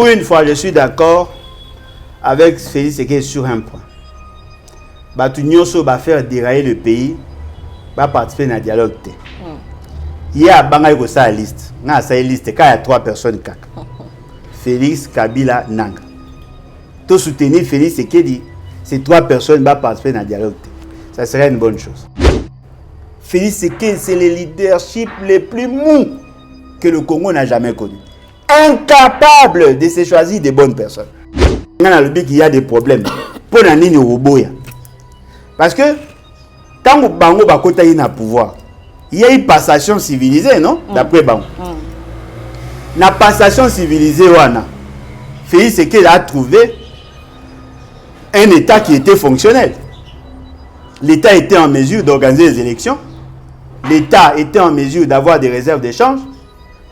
Pour une fois, je suis d'accord avec Félix Sekedi sur un point. Batunyoso va faire dérailler le pays, va participer dans le dialogue. Il y a Bangaïko sa liste. Na sa liste quand il y a 3 personnes kaka. Félix, Kabila, Nanga. Tout soutenir Félix Sekedi, ces 3 personnes vont participer dans le dialogue. Ça serait une bonne chose. Félix Sekedi, c'est le leadership le plus mou que le Congo n'a jamais connu. Incapable de se choisir des bonnes personnes. On a le but qu'il y a des problèmes. Pour l'année au Boya. Parce que tant que Bango Bakota est au pouvoir, il y a une passation civilisée, non? D'après Bango. La passation civilisée, Félix Sekedi a trouvé un État qui était fonctionnel. L'État était en mesure d'organiser les élections. L'État était en mesure d'avoir des réserves d'échange.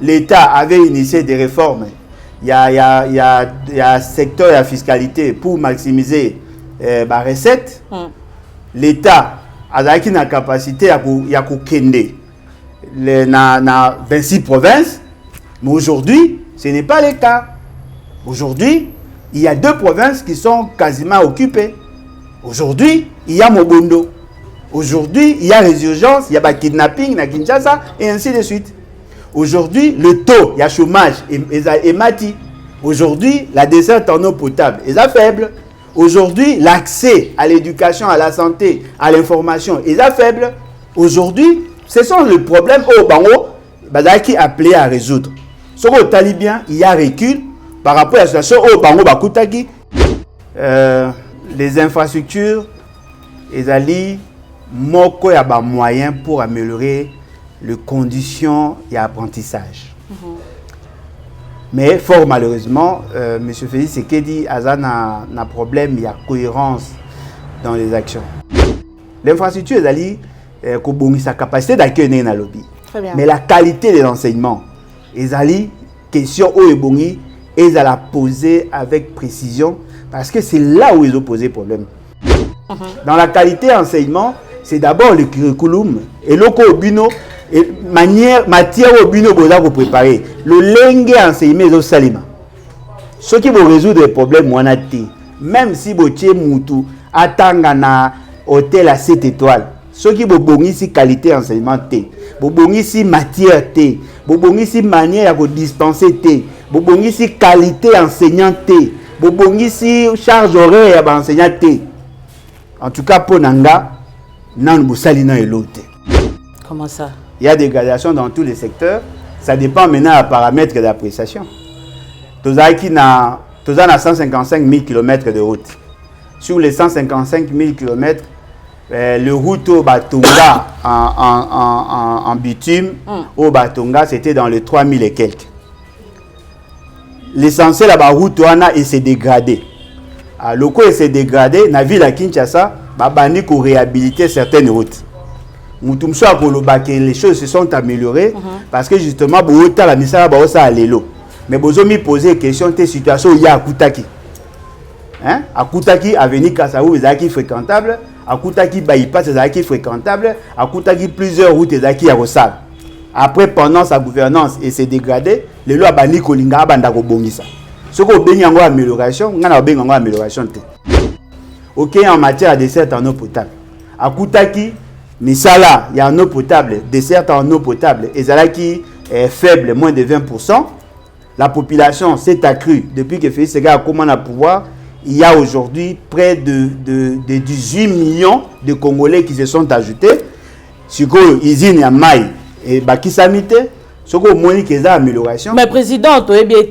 L'État avait initié des réformes. Il y a secteur de la fiscalité pour maximiser la recette. L'État a la capacité à kende dans 26 provinces. Mais aujourd'hui, ce n'est pas le cas. Aujourd'hui, il y a 2 provinces qui sont quasiment occupées. Aujourd'hui, il y a Mobondo. Aujourd'hui, il y a résurgence, il y a kidnapping à Kinshasa et ainsi de suite. Aujourd'hui, le taux, il y a chômage et mati. Aujourd'hui, la desserte en eau potable est faible. Aujourd'hui, l'accès à l'éducation, à la santé, à l'information est faible. Aujourd'hui, ce sont les problèmes au Bango qui appelé à résoudre. Ce qu'on tali bien, il y a recul par rapport à la situation au Bango Bakutaki. Les infrastructures, ils moko ya ba moyens pour améliorer les conditions et l'apprentissage. Mais fort malheureusement, M. Félix Sekedi a un problème, il y a cohérence dans les actions. L'infrastructure est sa capacité d'accueillir dans le lobby. Mais la qualité de l'enseignement, les question où ebongi, ils la poser avec précision parce que c'est là où ils ont posé problème. Dans la qualité d'enseignement, c'est d'abord le curriculum et le bino et matière au bino boza pour préparer le lengue enseigné au salima. Ce qui va résoudre les problèmes même si botier mutu atanga na hôtel à 7 étoiles. Ce qui va bongi si qualité enseignement té, bongi si matière té, bongi si manière à dispenser té, bongi si qualité enseignant té, bongi si charge horaire à enseignant té. En tout cas pour Nanga, nan bosalina et l'autre. Comment ça? Il y a des gradations dans tous les secteurs. Ça dépend maintenant des paramètres d'appréciation. Tous na 155 000 km de route. Sur les 155 000 km, le route au Batonga en bitume, au Batonga, c'était dans les 3 000 et quelques. L'essentiel de la route s'est dégradé. Le coup s'est dégradé, dans la ville de Kinshasa, il faut réhabiliter certaines routes. Les choses se sont améliorées parce que justement, la misère a l'élo. Mais vous avez posé question de situation il y a à Koutaki. À Koutaki, avenue Kassaou, est fréquentable. À Koutaki, bypass est fréquentable. À Koutaki, plusieurs routes sont à Rossal. Après, pendant sa gouvernance et s'est dégradé, les lois bani kolinga banda ko bongisa. Ce qu'on béni en amélioration, on a béni en amélioration. Ok, en matière de dessert en eau potable. À Koutaki, Misala, il y a en eau potable, dessert en eau potable, et ça qui est faible, moins de 20%. La population s'est accrue depuis que Félix Sekedi a commencé à pouvoir. Il y a aujourd'hui près de 18 millions de Congolais qui se sont ajoutés. Sur l'usine ya Maï et Bakisamite, ce qu'on moni que ça amélioration. Mais président, tu es bien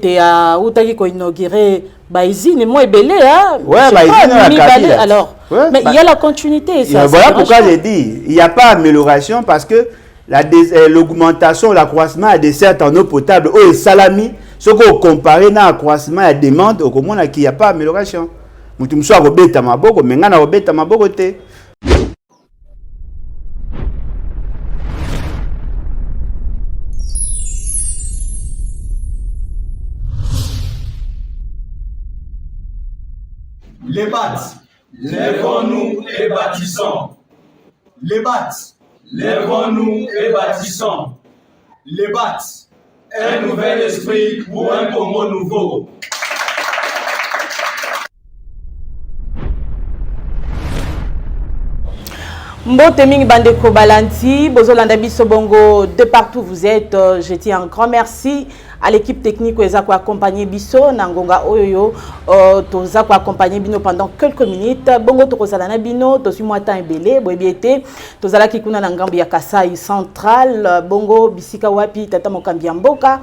inauguré la usine, moi belé hein. Ouais, la usine alors. Ouais, mais il y a la continuité. Ça, voilà pourquoi j'ai dit, il n'y a pas d'amélioration parce que l'augmentation, l'accroissement des desserts en eau potable, au salami, ce qu'on compare à l'accroissement à la demande, au moment qu'il n'y a pas d'amélioration. Mutumso a robeta maboko, mais ngana robeta maboko te. Les BAT, lèvons-nous et bâtissons. Les BAT, lèvons-nous et bâtissons. Les BAT, un nouvel esprit pour un Congo nouveau. Mbote mingi bandeko balanti, bozolanda biso bongo de partout vous êtes. Je dis un grand merci à l'équipe technique qui a accompagné biso nangonga oyoyo toza ko accompagner bino pendant quelques minutes. Bongo tokozala na bino to suis moi temps ebele boyebiete tozala ki kuna na ngambi ya Kasai central bongo bisika wapi tata mokambi mboka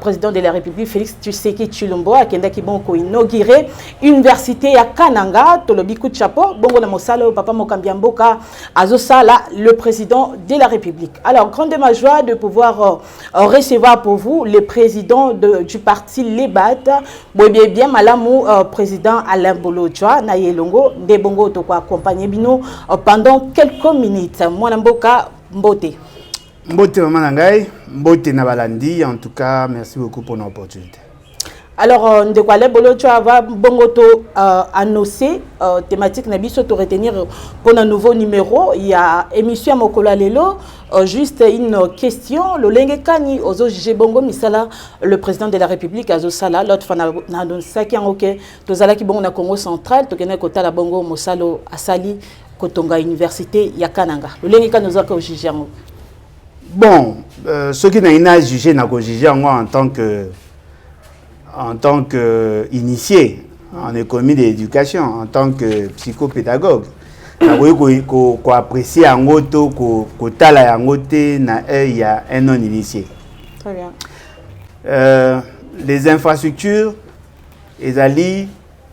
président de la République Félix Tshisekedi Tshilombo akenda ki bongo inaugurer université ya Kananga tolobi coup de chapeau bongo na mosalo papa mokambi mboka azosala le président de la République. Alors grande ma joie de pouvoir recevoir pour vous le président du parti Lebat bien malamu président Alain Bolojwa na yelongo de bongo to ko accompagner bino pendant quelques minutes. Mwana mboka mbote maman nangai mbote na balandi. En tout cas merci beaucoup pour l'opportunité. Alors, de quoi les Bolojwa va bongoto annoncer thématique nabiso to retenir pour un nouveau numéro. Il y a émission Mokola Lelo. Juste une question. Le Lenge Kani ozo jige bongo misala le président de la République azo sala l'autre fana na don saki en OK. Tozala ki bongo na Congo central to kena kota la bongo mosalo asali kotonga université ya Kananga. Le Lenge Kani ozo ko jige ngo. Bon, ceux qui n'a jugé na ko jige ngo en tant que initié en économie de l'éducation, en tant que psychopédagogue, qu'on apprécie en auto, qu'on tala en auto, il y a un non initié. Très bien. Les infrastructures, ils allaient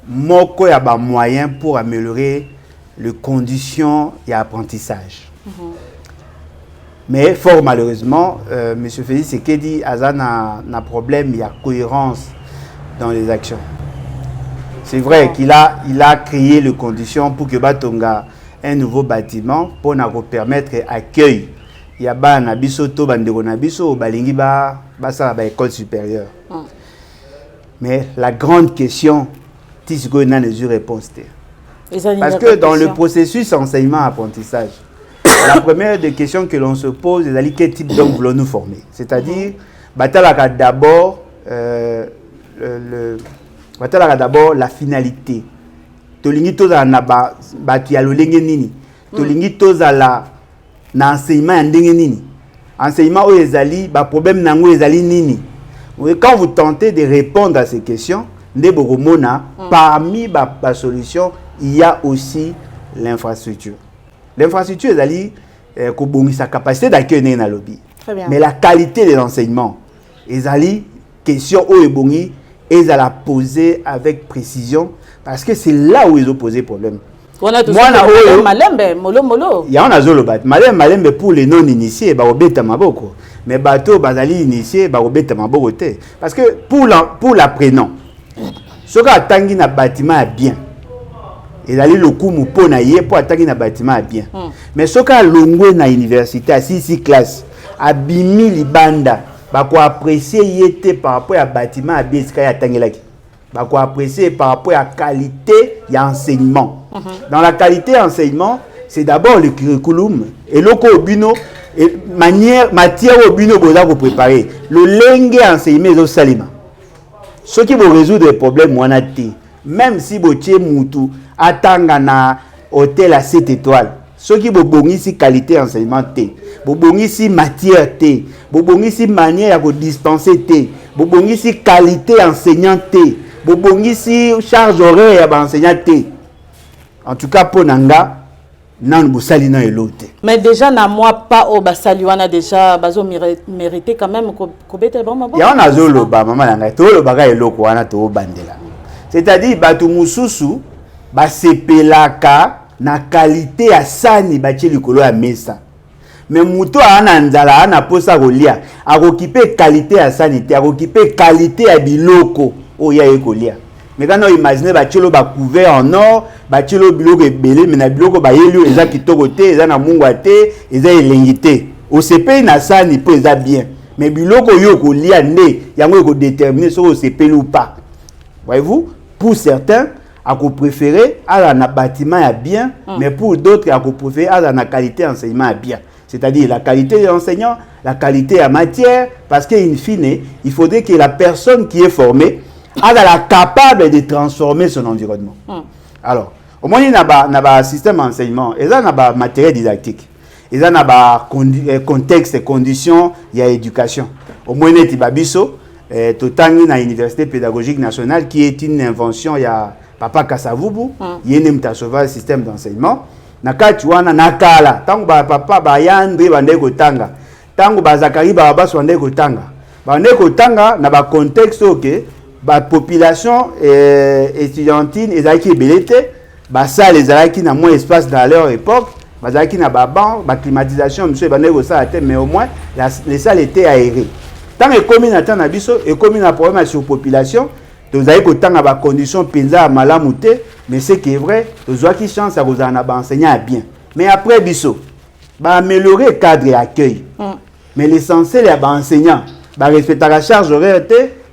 moko ya ba moyens pour améliorer les conditions et l'apprentissage. Mais fort malheureusement, M. Félix Tshisekedi a un problème, il y a cohérence dans les actions. C'est vrai qu'il a créé les conditions pour que Batonga ait un nouveau bâtiment pour nous permettre d'accueillir. Il y a un abisso, balingi ba école supérieure. Mais la grande question, c'est que nous n'avons pas réponse. Parce que dans le processus enseignement-apprentissage, la première des questions que l'on se pose est quel type d'homme voulons-nous former. C'est-à-dire, d'abord la finalité. Tolingi toza na batu ya lolenge nini. Tolingi toza la na enseignement ndenge nini. Enseignement o ezali ba problème nango ezali nini. Quand vous tentez de répondre à ces questions, parmi la solution, il y a aussi l'infrastructure. L'infrastructure ezali sa capacité d'accueillir na lobby. Mais la qualité de l'enseignement ezali question o ebongi et ils la poser avec précision parce que c'est là où ils ont posé problème. Il y a un azolobat. Malembe pour les non initiés, ba obeta maboko. Mais bateau bazali initié, ba obeta maboko te. Parce que pour l'apprenant, ce qui attangi na bâtiment bien. Et d'aller le coup pour naïe pour attangi na bâtiment bien. Mais ce qui a longué na université à 6 classes, à bimi libanda. Bako apprécier yété par rapport à bâtiment à biska ya tangelaki. Bako apprécier par rapport à qualité y enseignement. Dans la qualité enseignement, c'est d'abord le curriculum et loko obino et matière obino boza ko préparer. Le lenge enseignement au salima. Ce qui va résoudre les problèmes wanati, même si botie mutu atanga na hôtel à 7 étoiles. Ce qui est ici qualité enseignement T, ici matière T, ici manière de dispenser T, ici qualité enseignant T, ici charge horaire enseignant T. En tout cas pour Nanga, nan bosalina et l'autre. Mais déjà na moi pas au basaliwana déjà bazo mérité quand même ko bete bon mabo. Ya on a zolo ba maman Nanga to lo baga eloko wana to bandela. C'est-à-dire batu mususu ba sepelaka na qualité ya sani bachi likolo ya mesa. Mais muto ana nzala ana posa kolia, akokipe qualité ya sani te, akokipe qualité ya biloko oya ekolia. Mais quand on imagine bachelo ba couvert en or, bachelo biloko ebele mais na biloko ba yeli eza kitoko te, eza na mungwa te, eza elengi te. OCP na sani po eza bien. Mais biloko yo kolia nde yango ko déterminer so OCP ou pas. Voyez-vous, pour certains à préférer à la bâtiment à bien, mais pour d'autres à préférer à la qualité enseignement à bien. C'est-à-dire la qualité de l'enseignant, la qualité à matière, parce qu'in fine, il faudrait que la personne qui est formée a la capable de transformer son environnement. Alors, Au moins, il y a un système d'enseignement, il y a un matériel didactique, il y a un contexte et conditions, il y a éducation. Au moins, il y a Biso, Totangi na Université pédagogique nationale, qui est une invention, il y a Papa Kasavubu, il y a un système d'enseignement. Nakati wana nakala, tangu papa bayandri bande kotanga, tangu bazakari babas bande kotanga. Bande kotanga na ba contexte ok, ba population étudiantine ezaki belete, ba salle ezaki na moins espace dans leur époque, bazaki na ba banc, ba climatisation monsieur bande ko ça mais au moins les salles étaient aérées. Tant que commune attend na biso et commune a problème sur population, vous avez autant de conditions penza à malamouté, mais c'est qui est vrai, vous avez qui chance à vous en enseigner bien. Mais après biso, bah améliorer le cadre et accueil. Mais l'essentiel est enseignant, bah respecter la charge horaire,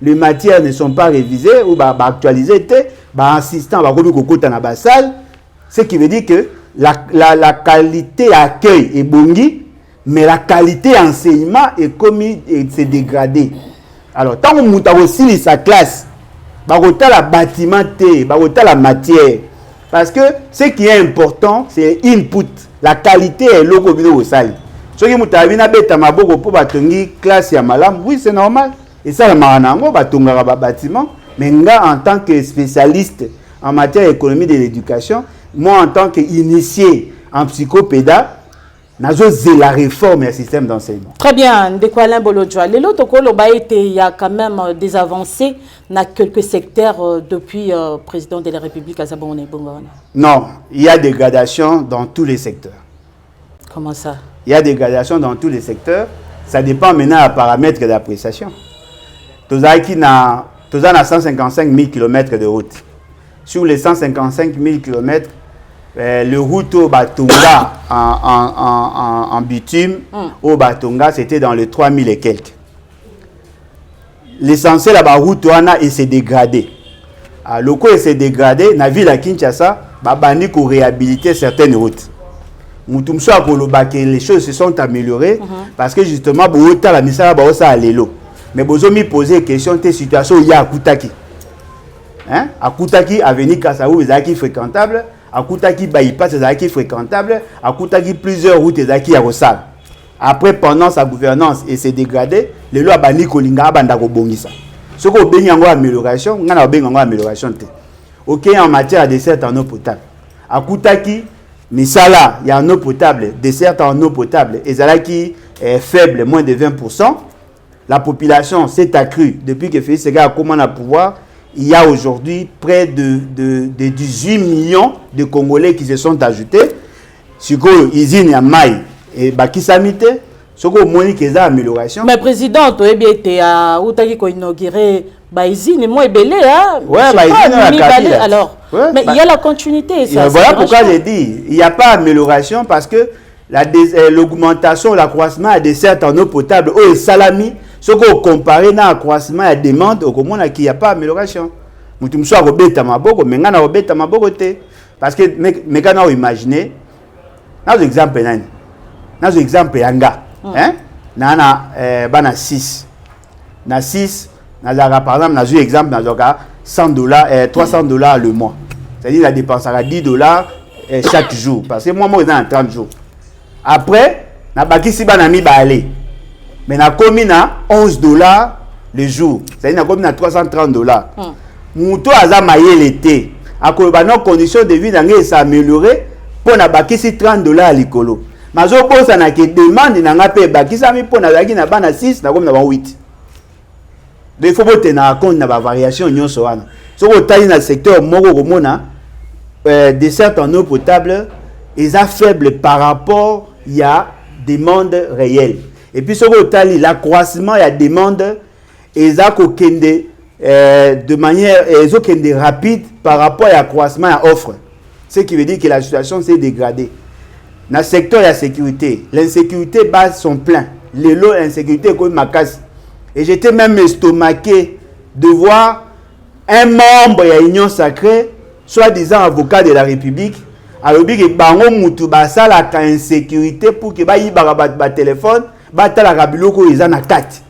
les matières ne sont pas révisées ou bah actualisées, bah assistant bah rebi kokota na ba salle, ce qui veut dire que la qualité accueil est bongi. Mais la qualité enseignement est commis et s'est dégradée. Alors, tant qu'on monte aussi sa classe, bah la bâtiment bah la matière. Parce que ce qui est important, c'est input. La qualité est logo au sali. Ce qui monte à vina beta maboko pour batongi classe ya malam, oui c'est normal. Et ça la maranango batonga bâtiment. Mais nga en tant que spécialiste en matière économie de l'éducation, moi en tant qu'initié en psychopéda, c'est la réforme du système d'enseignement. Très bien, Ndeko-Alain Bolodjoa. Il y a quand même des avancées dans quelques secteurs depuis le président de la République à Zabone Bongone. Non, il y a des gradations dans tous les secteurs. Comment ça? Il y a des gradations dans tous les secteurs. Ça dépend maintenant des paramètres d'appréciation. Nous avons 155 000 km de route. Sur les 155 000 km, le route au Batonga en bitume, au Batonga, c'était dans les 3000 et quelques. L'essentiel, la route s'est dégradée. Le coup s'est dégradé, dans la ville de Kinshasa, il faut réhabiliter certaines routes. Les choses se sont améliorées parce que justement, la mission a l'élo. Mais vous avez posé une question de situation il y a à Koutaki. À Koutaki, avenue Kassaou, est fréquentable. À Koutaki, bypass est fréquentable. À Koutaki, plusieurs routes est à Rossal. Après, pendant sa gouvernance et s'est dégradé, les lois bani kolinga bandako bongisa. Ce qu'on béni en amélioration, on a béni en amélioration. Ok, en matière de dessert en eau potable. À Koutaki, Misala, il y a en eau potable, dessert en eau potable. Et ça qui est faible, moins de 20%. La population s'est accrue depuis que Félix Séguin a commencé à pouvoir. Il y a aujourd'hui près de 18 millions de Congolais qui se sont ajoutés. Sur l'usine ya Maï et Bakisamite, ce qu'on monique les améliorations. Mais président, tu es bien inauguré l'usine, moi belé hein. Ouais, l'usine alors. Ouais, mais il y a la continuité. Ça, voilà pourquoi j'ai dit, il n'y a pas d'amélioration parce que l'augmentation, l'accroissement a des certes en eau potable, au salami. Ce qu'on compare à l'accroissement et la demande, au moins, il n'y a pas d'amélioration. Parce que, mais quand on imagine, dans l'exemple, Yanga, na 6. Na 6, par exemple, dans l'exemple, 100$, 300$ le mois. C'est-à-dire, la dépense à $10 chaque jour. Parce que moi, je suis dans 30 jours. Après, na bakisi banami ba aller. Mais na commune à $11 le jour. C'est-à-dire na commune à $330. Mouto aza maye l'été. À cause de nos conditions de vie n'angé s'améliorer pour na bakisi $30 à l'icolo. Mais zo posa na ke demande na ngape bakisa mi pour na zaki na bana 6 na comme na 8. Il faut boter na compte na ba variation nyonso wana. So ko tali na secteur moko ko mona dessert en eau potable ils sont faibles par rapport il y a demande réelle. Et puis ce que l'accroissement il y a demande ils ont de manière rapide par rapport à l'accroissement à offre. Ce qui veut dire que la situation s'est dégradée. Dans le secteur de la sécurité, l'insécurité base sont pleins. Les lots d'insécurité comme ma casse. Et j'étais même estomaqué de voir un membre de l'Union sacrée, soi-disant avocat de la République, alors que bango mutu basala ka insécurité pour que ba yibara ba téléphone ba tala ka biloko ezana 4.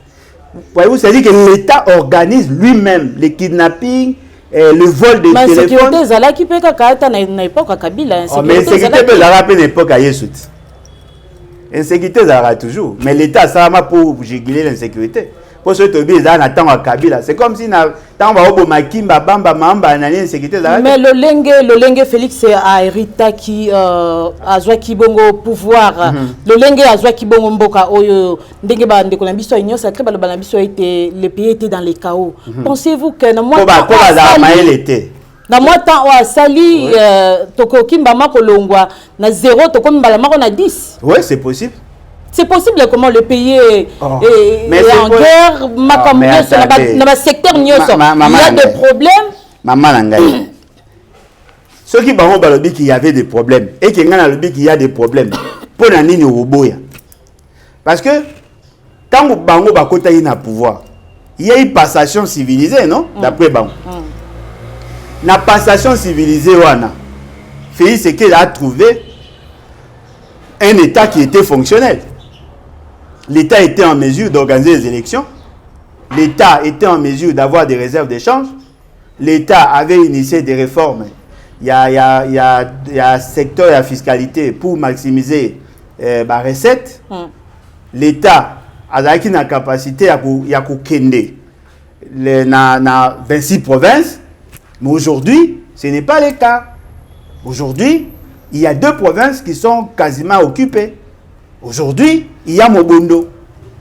Voyez-vous, c'est-à-dire que l'État organise lui-même les kidnappings le vol des téléphones. Mais sécurité zalaki pe kaka na époque Kabila. Mais sécurité peut la rappeler l'époque à Yesut. Insécurité zara toujours, mais l'État ça m'a pour juguler l'insécurité. Pour ce tobi ça n'attend à Kabila. C'est comme si na tant va au makimba bamba mamba na insécurité zara. Mais le lengue Félix a hérité qui a joie qui bongo pouvoir. Le lengue a joie qui bongo mboka oyo ndenge ba ndeko na biso inyo sacré ba na biso était le pays était dans les chaos. Pensez-vous que na moi na moi temps wa sali toko kimba makolongwa na 0 toko mbala mako na 10. Oui, c'est possible. C'est possible comment le pays est en guerre, dans le secteur il y a des problèmes. Maman Nangaï. Ceux qui parlent dans le but qu'il y avait des problèmes et qui dans le but qu'il y a des problèmes pour nani au boya. Parce que tant que bango bakota y na pouvoir, il y a une passation civilisée, non? D'après Bango. La passation civilisée wana. Félix c'est qu'il a trouvé un État qui était fonctionnel. L'État était en mesure d'organiser les élections. L'État était en mesure d'avoir des réserves d'échange. L'État avait initié des réformes. Il y a un secteur de la fiscalité pour maximiser la recette. L'État a la capacité à kende na 26 provinces. Mais aujourd'hui, ce n'est pas le cas. Aujourd'hui, il y a 2 provinces qui sont quasiment occupées. Aujourd'hui, il y a Mobondo.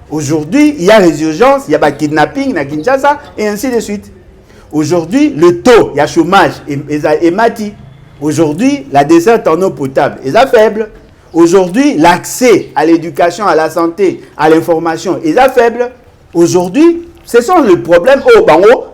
Aujourd'hui, il y a résurgence, il y a kidnapping na Kinshasa et ainsi de suite. Aujourd'hui, le taux, il y a chômage et mati. Aujourd'hui, la desserte en eau potable est faible. Aujourd'hui, l'accès à l'éducation, à la santé, à l'information est faible. Aujourd'hui, ce sont les problèmes au Bango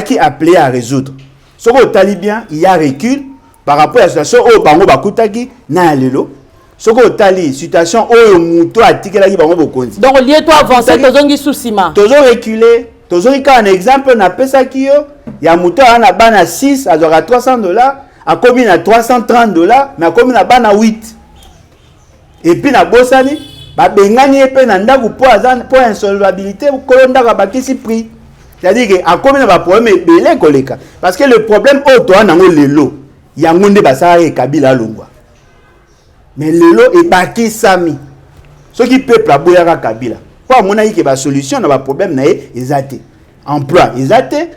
qui appelé à résoudre. Ce que talibien, il y a recul par rapport à la situation au Bango Bakutaki na lelo. Ce que tali situation au muto atikela ki bango bokonzi. Donc lié toi avancer tozongi sous ciment. Tozo reculer, tozongi ka un exemple na pesa kiyo, ya muto ana bana 6 azora $300, a komi na $330, mais a komi na bana 8. Et puis na bosani, ba bengani epe na ndaku pour insolvabilité ko ndaka bakisi prix. C'est-à-dire que a komi na ba problème belé koleka parce que le problème au to na ngo lelo, ya ngonde basare Kabila longwa. Mais lelo est baki sami. Ce qui peuple a boyaka Kabila. Pour mon avis que la solution na ba problème na ezate. Emploi ezate,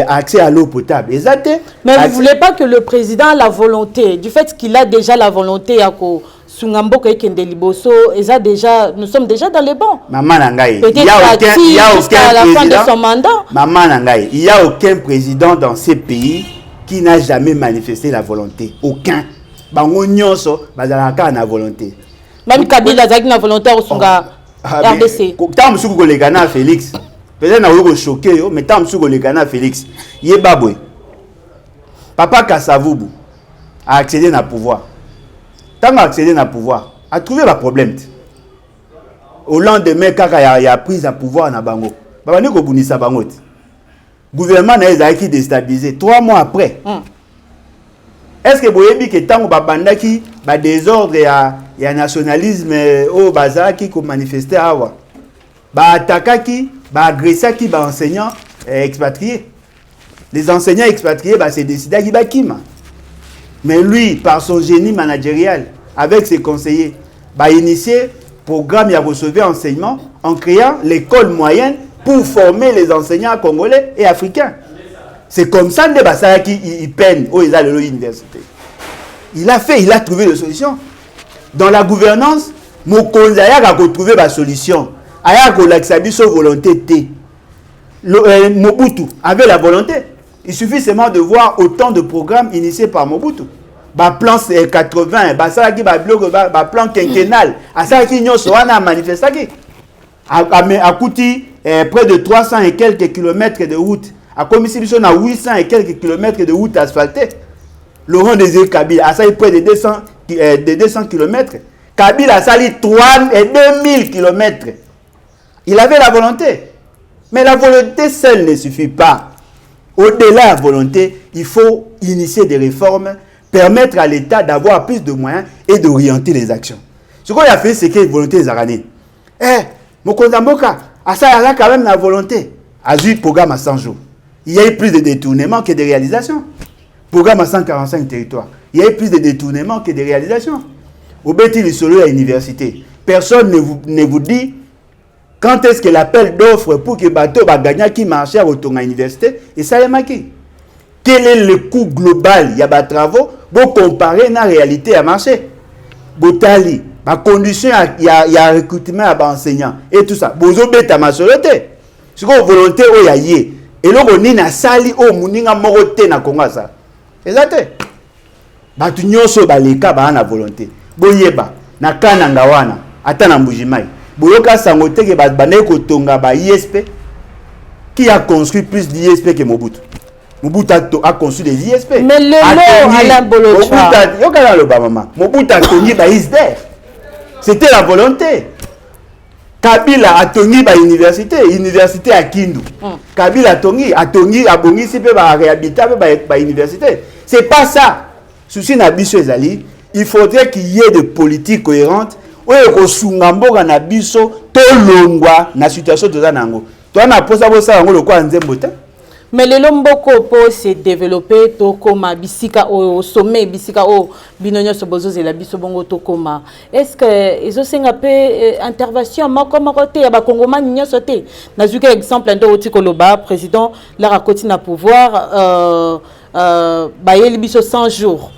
accès à l'eau potable ezate. Mais vous voulez pas que le président a la volonté du fait qu'il a déjà la volonté à ko Sungambo kende liboso eza déjà nous sommes déjà dans les bons. Maman Nangaï, il y a aucun la fin de son mandat. Maman Nangaï, il y a aucun président dans ces pays qui n'a jamais manifesté la volonté. Aucun. Bango nyonso bazalaka na volonté. Même Kabila zaki na volonté au sunga RDC. Tant musuku kolekana Félix. Peut-être na woko choqué yo, mais tant musuku kolekana Félix. Yebabwe. Papa Kasavubu a accédé na pouvoir. Tant a accédé na pouvoir, a trouvé le problème. Au lendemain kaka ya prise à pouvoir na bango. Baba ni ko bunisa bango. Gouvernement na ezaki déstabilisé 3 mois après. Est-ce que vous avez dit que tant que babandaki ba désordre ya nationalisme au bazar qui ko manifester awa ba attaquaki ba agressaki ba enseignants expatriés. Les enseignants expatriés ba c'est décidé qui ba kima. Mais lui par son génie managérial avec ses conseillers ba initié programme ya recevoir enseignement en créant l'école moyenne pour former les enseignants congolais et africains. C'est comme ça que Bassara qui peine au l'université. Il a trouvé des solutions. Dans la gouvernance, Mokonzi a trouvé la solution. Aya ko laksabi so volonté T. Mobutu avait la volonté. Il suffit seulement de voir autant de programmes initiés par Mobutu. Ba plan 80, Bassara qui ba bloc ba plan quinquennal. Asa qui nyonso wana manifestaki. A coûté près de 300 et quelques kilomètres de route. A commission na 800 et quelques kilomètres de route asphaltée. Laurent Désiré Kabila a sali près de 200 kilomètres. Kabila a sali 3 et 2000 kilomètres. Il avait la volonté. Mais la volonté seule ne suffit pas. Au-delà de la volonté, il faut initier des réformes, permettre à l'État d'avoir plus de moyens et d'orienter les actions. Ce qu'on a fait, c'est que la volonté des Aranais. Mokonzi Mboka, ça a quand même la volonté. A vu le programme à 100 jours. il y a eu plus de détournements que de réalisations. Programme à 145 territoires. Il y a eu plus de détournements que de réalisations. Au Béti, le solo à l'université. Personne ne vous dit quand est-ce que l'appel d'offres pour que bateau va gagner qui marchait à retourner à l'université et ça est marqué. Quel est le coût global? Il y a des travaux pour comparer la réalité à marché. Botali, ma condition, il y a recrutement à enseignants et tout ça. Bozo beta ma soloté. C'est quoi volonté au yaye. Et là on a sali au muninga morote na konga ça. Exact. Batu nyonso baleka ba na volonté. Boyeba na kananga wana ata na mbujimai. Boyoka sangote ke ba bane ko tonga ba ISP qui a construit plus d'ISP que Mobutu. Mobutu a construit des ISP. Mais le mot Alain Bolocha. Yoka le ba maman. Mobutu a tonu ba ISDER. C'était la volonté. Kabila a tonu ba université à Kindu. Kabila a tonu a bongi si pe ba réhabiliter ba université. C'est pas ça. Souci na biso ezali, il faudrait qu'il y ait des politiques cohérentes. Oyo ko sungamboka na biso to longwa na situation toza nango. To na posa yango le kwa nzembo te. Mais le lomboko po se développer to koma bisika au sommet bisika o binonyo sobozo zela biso bongo to koma. Est-ce que ezo senga pe intervention moko côté ya ba kongoma nyoso te. Nazuka exemple ndo otikoloba président la rakoti na pouvoir ba yeli biso 100 jours.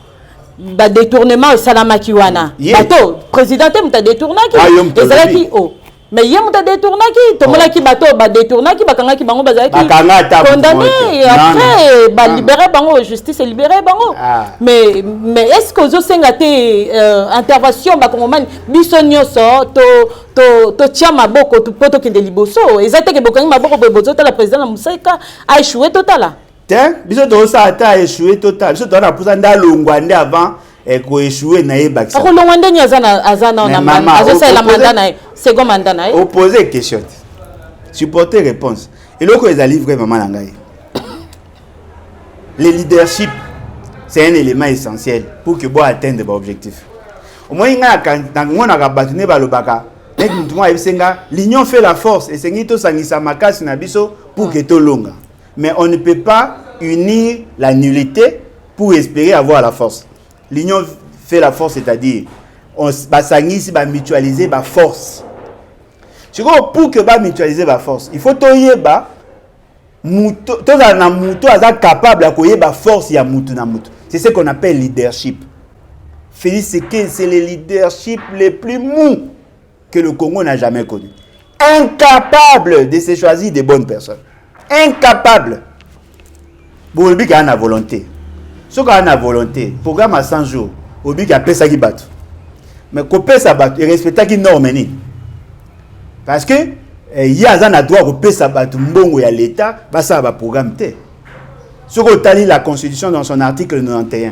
Ba détournement salamaki wana. Bato président te muta détournaki. Ezalaki o. Mais il y a muta détournaki to molaki bato ba détournaki bakangaki bango bazalaki condamné et après ba libérer bango justice et libérer bango. Mais est-ce que zo senga te intervention ba kongomani biso nyoso to tia maboko to poto kende liboso ezate ke bokangi maboko bozo ta la président la Museka a échoué total. Biso to ça a échoué total. Biso to na pousa ndalongwande avant ko échoué na yebakisa. Ko longwande azana na mama azosa la mandat na second mandat na. Opposer question. Supporter réponse. Et loko ezali vraiment na ngai. Le leadership c'est un élément essentiel pour que bo atteindre ba objectif. Au moins nga quand ngona ka batune balobaka nek mutuma esenga l'union fait la force et sengi to sangisa makasi na biso pour que to longa. Mais on ne peut pas unir la nullité pour espérer avoir la force. L'union fait la force, c'est-à-dire on va mutualiser la force. Pour que va mutualiser la force, il faut que soit capable de la force ya mutu na mutu. C'est ce qu'on appelle leadership. Félix Sekei, c'est le leadership le plus mou que le Congo n'a jamais connu. Incapable de se choisir des bonnes personnes. Incapable. Bon, le but a la volonté. Ce qu'on a la volonté, programme à 100 jours, au but qu'il y a ça qui bat. Mais qu'on peut ça battre, il respecte qui norme. Parce que il y a un droit au peut ça battre mbongo ya l'État, bah ça va programme té. Ce qu'on tali la Constitution dans son article 91.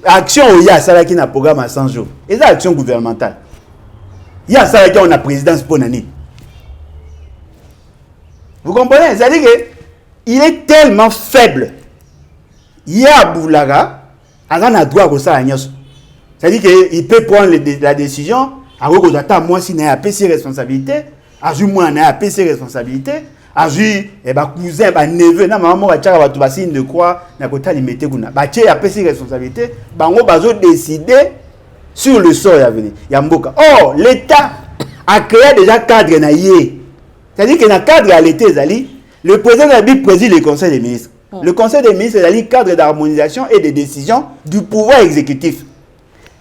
Action il y a ça qui n'a programme à 100 jours. Et ça action gouvernementale. Il y a ça qui on a présidence pour nani. Vous comprenez? C'est-à-dire qu'il est tellement faible. Il y a Boulaga, il a droit à ça. C'est-à-dire qu'il peut prendre la décision, à moi si n'a pas ses responsabilités, à moi n'a pas ses responsabilités, à cousin, neveu, na maman va tchara va signe de croix, na kota limité kuna. Ba tché a pas ses responsabilités, bango bazo décider sur le sort à venir. Yamboka. Or, l'État a créé déjà cadre na yé. C'est-à-dire que dans le cadre à l'État, le président de la République préside le Conseil des ministres. Le Conseil des ministres est le cadre d'harmonisation et de décision du pouvoir exécutif.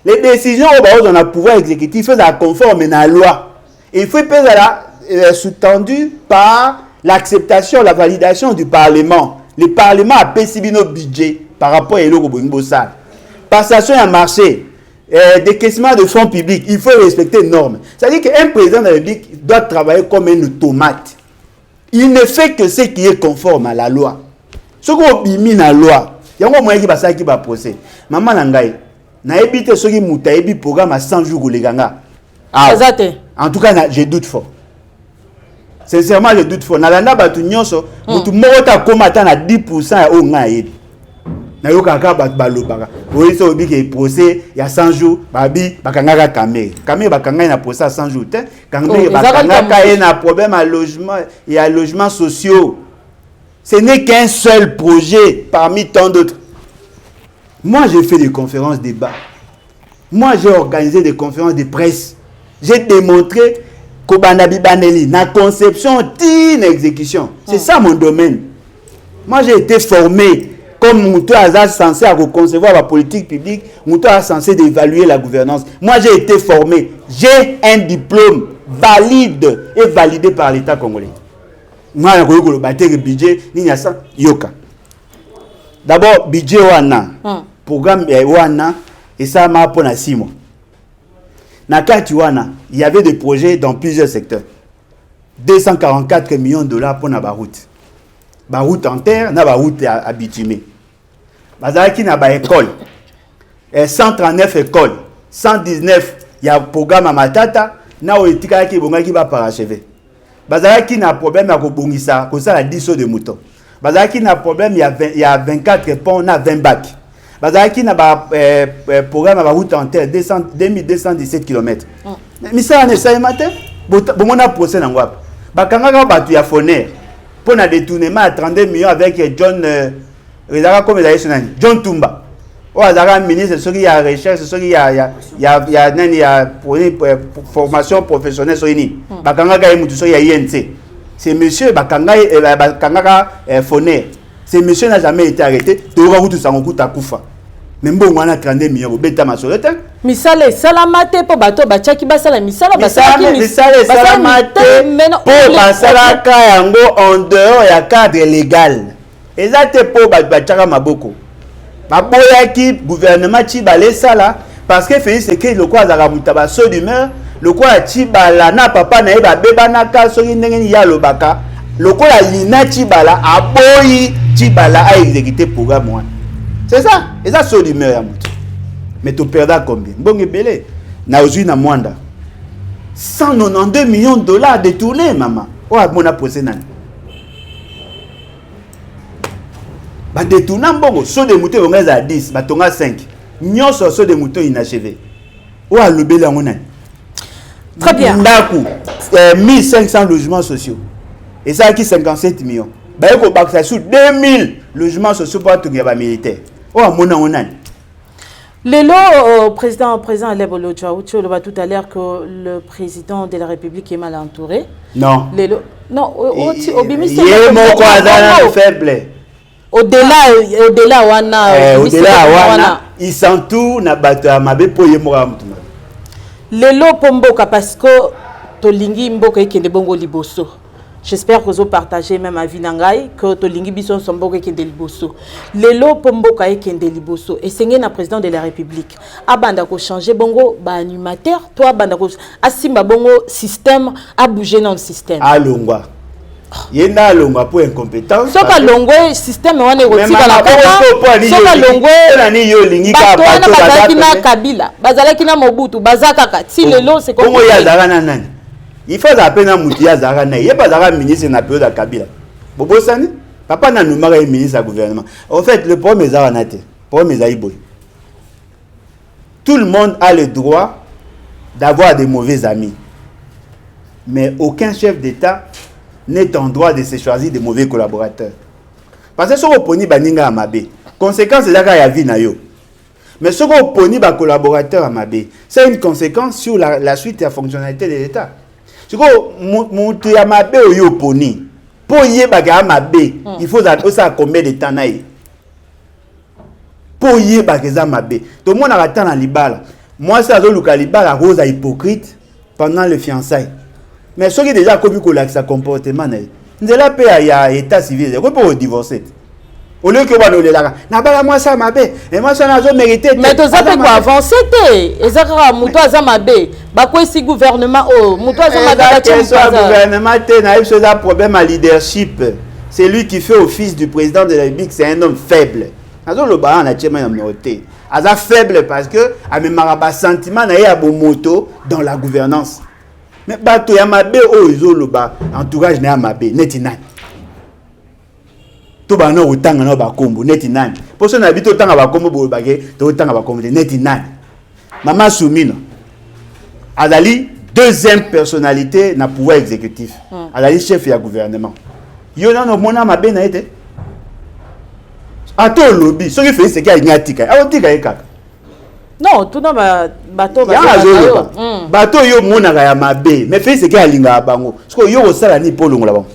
Les décisions dans le pouvoir exécutif sont conformes à la loi. Il faut être sous-tendu par l'acceptation, la validation du Parlement. Le Parlement a payé nos budgets par rapport à l'Ogo. Passation à marché, décaissement de fonds publics, il faut respecter les normes. C'est-à-dire qu'un président de la République doit travailler comme un automate. Il ne fait que ce qui est conforme à la loi. Ce qu'on bimi na loi, il y a un moyen qui va ça qui va procès. Maman nangai, na évité ce qui mutaebi programme à 100 jours les ganga. En tout cas, je doute fort. Sincèrement, je doute fort. Nalanda batu nyonso, mutu mota komata na 10% ya o ngaye. Na yo kaka batu balobaka. Oui, so obi ke procès il y a 100 jours, babi bakangaka kamé. Kamé bakanga na procès à 100 jours te. Kamé bakangaka na problème à logement et à logements sociaux. Ce n'est qu'un seul projet parmi tant d'autres. Moi, j'ai fait des conférences débats. Moi, j'ai organisé des conférences de presse. J'ai démontré Kobanabi Baneli, la conception, une exécution. C'est ça mon domaine. Moi, j'ai été formé comme Moutou Azar censé concevoir la politique publique, Moutou Azar censé d'évaluer la gouvernance. Moi, j'ai été formé. J'ai un diplôme valide et validé par l'État congolais. Moi, je suis le budget, yoka. D'abord, budget wana, programme wana, et ça m'a pour 6 mois. Il y avait des projets dans plusieurs secteurs. 244 millions de dollars pour la route. La route en terre, la route à bitume. Bazalaki na ba école. 139 écoles. 119, il y a un programme à Matata. Na o etika ki bonga ki ba parachever. Bazalaki na problème à kobongisa, ko ça la 10 sauts de mouton. Bazalaki na problème, il y a 24 ponts, na 20 bacs. Bazalaki na ba programme à route en terre 2217 km. Mais ça ne ça matin, bon na procès na ngwap. Bakanga ba tu ya foner pour na détournement à 32 millions avec John John Tumba. Oh, azara ministre, ce qui y a recherche, ce qui y a formation professionnelle sur ini. Bakanga ga mutu so ya INC. C'est monsieur Bakanga Foner. Ce monsieur n'a jamais été arrêté. Toura hutu sangoku takufa. Membo ngwana 32 millions beta masolete. Misale salamate po bato bachaki basala misala basaki misale salamate po basala ka yango en dehors ya cadre légal. Ezate po bachaka maboko. Baboyaki gouvernement Tibale sala parce que Félix Sekei le quoi azaka mutaba so d'humeur le quoi Tibala na papa na eba beba na ka so ndenge ya lobaka le quoi lina Tibala aboyi Tibala a exécuté programme one. C'est ça, et ça so d'humeur ya mutu. Mais tu perds combien? Bonge belé na ozui na mwanda 192 millions de dollars détournés maman. O mona posé nani. Ba détournant bongo so de moutons on a 10 ba tonga 5 nyonso so de moutons inachevé o a lobela ngona très bien ndaku 1500 logements sociaux et ça qui 57 millions ba ko baksa sous 2000 logements sociaux pour tout ba militaire o a mona ngona Lelo président Lebolo Djaoucho le tout à l'heure que le président de la République est mal entouré. Non. Lelo non au bimiste mon quoi faible. Au-delà wana il s'entoure na bato ya mabe po ye moka mutuma lelo pomboka parce que tolingi mboka ekende bongo liboso. J'espère que vous partagez même avis nangai que tolingi biso somboka ekende liboso lelo pomboka ekende liboso et c'est na président de la République abanda ko changer bongo ba animateur toi abanda ko asimba bongo système a bouger dans le système alongwa yenda longa pour incompétence soka longwe système wana ekotika la kaka soka longwe nani yo lingi ka bato bazalaki na Kabila bazalaki na Mobutu bazakaka ti lelo c'est comme ya zara nani il faut appeler na mutu ya zara na ye bazara ministre na période de Kabila bobosani papa na numaka ye ministre du gouvernement en fait le problème est wana te problème est boy tout le monde a le droit d'avoir des mauvais amis mais aucun chef d'État n'est en droit de se choisir de mauvais collaborateurs. Parce que si on poni baninga amabe, conséquence c'est la vie na yo. Mais si on poni ba collaborateur amabe, c'est une conséquence sur la suite et la fonctionnalité de l'État. Si on mutu amabe yo poni, pour y baga amabe, il faut ça combien de temps naï. Pour y baga amabe, tout le monde a attend dans libala. Moi c'est azolu libala rose à hypocrite pendant le fiançailles. Mais ceux qui déjà commis sa comportement, nous avons payé à l'état civil, on peut divorcer. Au lieu que nous là, n'a moi ça m'a bé, et moi ça n'a pas mérité. Mais tu as quoi avancer et ça mouto azamabé, bah quoi si gouvernement oh mouto azamabé gouvernement n'a pas problème à leadership. C'est lui qui fait office du président de la République, c'est un homme faible. Azo le baran a tellement noté. Aza faible parce que a même maraba sentiment na ya bon moto dans la gouvernance. Mais bato ya mabe o izoloba entourage na ya mabe neti nani to ba no utanga no ba kombo neti nani poso na bito tanga ba kombo bo bagé to utanga ba kombo neti nani Mama Soumino azali deuxième personnalité na pouvoir exécutif azali chef ya gouvernement Yo na no mona mabe na ete. Ato lobby, so ki Félix Sekedi alingi atika. Aotika ekaka. Non, tout dans bateau bateau yo monaka ya mabe, mais Félix Sekedi alinga bango. Parce que yo osala ni polongo la bango.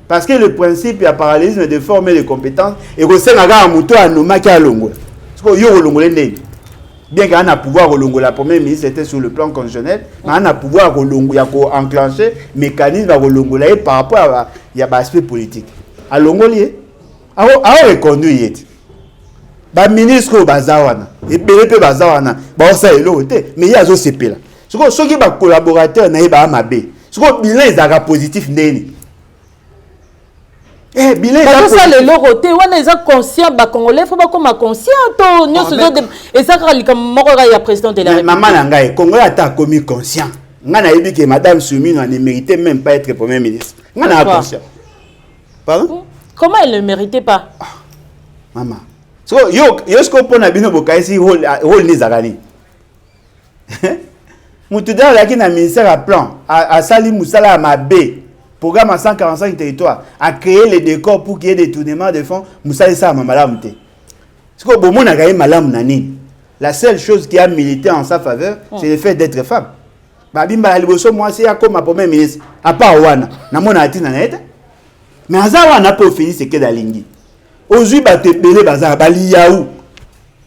Parce que le principe ya parallélisme de forme et de compétence et que c'est naga muto anoma ki alongola. Parce que yo olongola ndenge. Bien qu'on a pouvoir olongola la premier ministre était sur le plan constitutionnel, mais on a pouvoir olongola ko enclencher mécanisme à olongola par rapport à ya aspect politique. Alongolier a reconduire ba ministre bazawana et belé bazawana ba ça elo te mais il y a zo sepela. Ce qui ba collaborateur na ba mabe. Ce ko bilan ezaka positif ndeni. Eh, bilan ça le loroté on est conscient ba congolais faut pas comme conscient to nyonso zo et ça ka moko ya président de la République. Maman na ngai congolais ata commis conscient. Nga na yebi que madame Soumino ne méritait même pas être premier ministre. Nga na conscient. Pardon? Comment elle ne méritait pas? Maman. So yo sko pona bino bokaisi rôle ni zakani. Mutu da la ki na ministère à plan à sali musala mabe. Programme à 145 territoires a créé les décors pour qu'il y ait des tournements de fonds. Moussa ça ma malam te. Ce que bon a gagné malam nani. La seule chose qui a milité en sa faveur, c'est le fait d'être femme. Babimba liboso moi c'est comme ma premier ministre. À part wana, na mona atina net. Mais azawa na pas fini c'est que dalingi. Aujourd'hui ba te belé bazar bali yaou.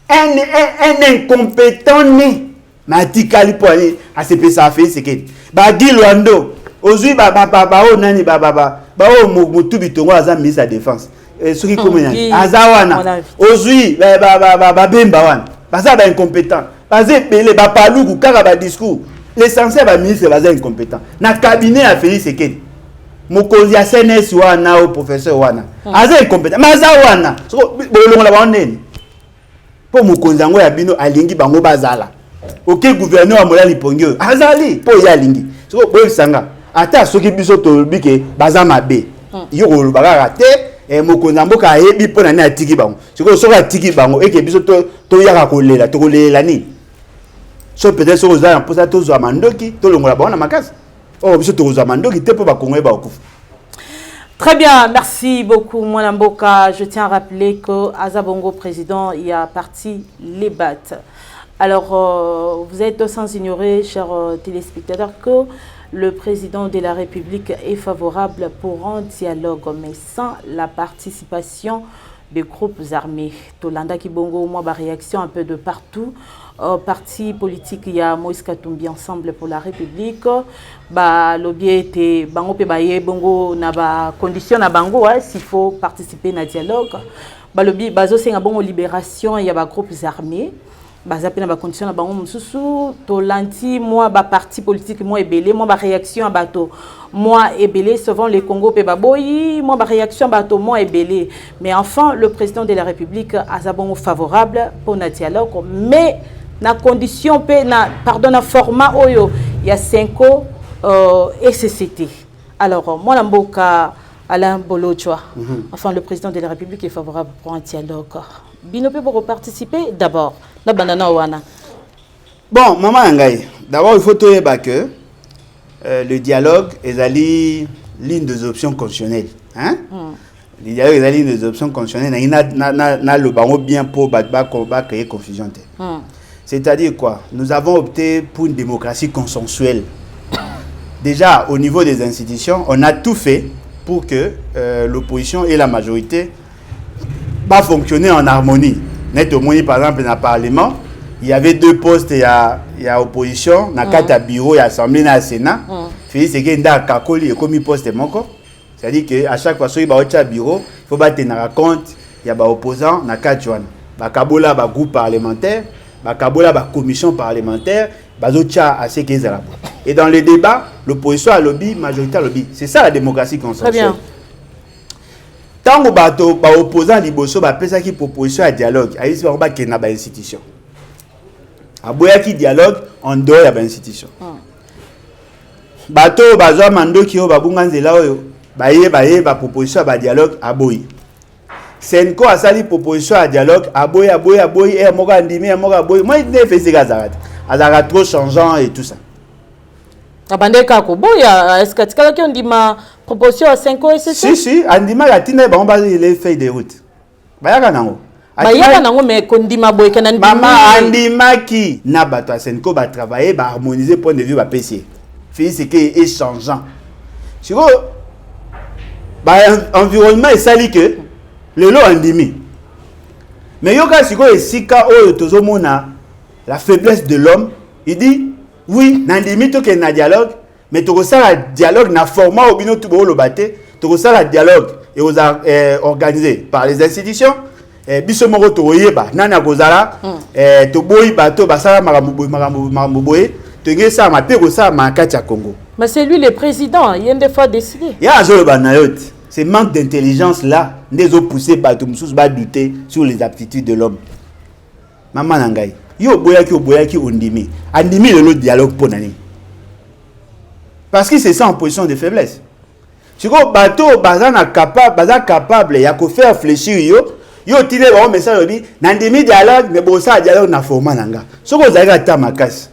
Un incompétent né. Matikali pour aller à ce que ça fait c'est que ba Gilwando aujourd'hui o nani o mutu bitongo aza ministre de défense ce qui comme nani azawana aujourd'hui bemba wana baza ba incompétent baza pelé ba paluku kaka ba discours l'essentiel ba ministre baza incompétent na cabinet a Félix Sekedi mokonzi ya CNS wana o professeur wana aza incompétent maza wana so bolongo la ba neni po mokonzi yango ya bino alingi bango bazala OK gouverneur amola lipongyo azali po ya alingi so boye sanga ata soki biso to bike baza mabe yo ko bagara te e mokonzi mboka ayebi pona na atiki bango siko soka atiki bango eke biso to yaka kolela to kolela ni so peut-être so za pour ça to zo mandoki to longola ba na makasi oh biso to zo mandoki te po ba kongwe ba okufa. Très bien, merci beaucoup Mwana Mboka. Je tiens à rappeler que Azabongo président y a parti les battes. Alors, vous êtes sans ignorer, chers téléspectateurs, que le président de la République est favorable pour un dialogue, mais sans la participation des groupes armés. Tolanda Kibongo, moi, ma réaction un peu de partout. Parti politique, il y a Moïse Katumbi Ensemble pour la République. Lobby était bango pe baye bongo na ba condition na bango s'il faut participer na dialogue. Lobby bazo senga bongo libération, il y a ba groupes armés. Bazape na ba condition na bango mususu tolanti moi ba parti politique moi ebelé moi ba réaction à bateau moi ebelé souvent les Congo pe baboyi moi ba réaction bateau moi ebelé mais enfin le président de la République a bon favorable pour na dialogue mais na condition pe na pardon na format oyo il y a 5 et CCT. Alors moi Mboka Alain Bolochwa enfin le président de la République est favorable pour un dialogue. Binope pour participer d'abord. Bon, maman Ngai, d'abord il faut te dire que le dialogue est l'une des options constitutionnelles. Hein? Le dialogue est l'une des options constitutionnelles. Il n'a le baron bien pour créer confusion. C'est-à-dire quoi? Nous avons opté pour une démocratie consensuelle. Déjà, au niveau des institutions, on a tout fait pour que l'opposition et la majorité va fonctionner en harmonie. Net au moins, par exemple, dans le Parlement, il y avait 2 postes, il y a opposition, il y a 4 bureaux, il y a assemblée, il y a Sénat. Félix Sekedi a kakoli et commis poste moko. C'est-à-dire qu'à chaque fois, il y a un bureau, il faut tenir compte, il y a des opposants, il y a 4 joueurs. Il y a un groupe parlementaire, il y a une commission parlementaire, il y a assez qu'ils aient. Et dans les débats, l'opposition a lobby, majorité a lobby. C'est ça la démocratie consensuelle. Très bien. Tant que les opposants liboso ba pesa ki proposition à dialogue, ayi se ba kena ba institution. Aboya ki dialogue en dehors ya ba institution. Bato bazwa mandoki o babunga nzela oyo, ba proposition ba dialogue aboyi. Senko asali proposition à dialogue aboyi et moko andimi moko aboyi. Moi il ne fait ces gars azara trop changeant et tout ça. Abandeka ko boya est-ce que tikala ki ondima proposition à 5 ans et c'est ça? Si andima la tina ba on ba les feuilles de route. Bayaka nango. Bayaka nango mais kondima boy kana ndima. Mama andima ki na bato a Senko ba travailler ba harmoniser point de vue ba PC. Fait c'est que est changeant. Siko ba environnement est sali que le lot andimi. Mais yoka siko esika o tozomona la faiblesse de l'homme, il dit oui, nandimi to ke na dialogue, mais to ça la dialogue na format au bino tubo lo baté, to ça la dialogue et aux organisé par les institutions. Biso moko to yeba nana kozala to boyi bato basala makambo boye to ngesa ma pe ko ça ma kati ya Congo. Mais c'est lui le président, il y a des fois décidé. Ya zo ba na yote. Ce manque d'intelligence là, les ont poussé bato mususu ba douter sur les aptitudes de l'homme. Maman nangai. Yo boyaki ondimi. Andimi le dialogue pour nani. Parce que c'est ça en position de faiblesse. Tu vois bateau bazana capable ya ko faire fléchir yo tile ba message bi nandimi dialogue mais bon ça dialogue na format nanga. Soko zaka ta makasi.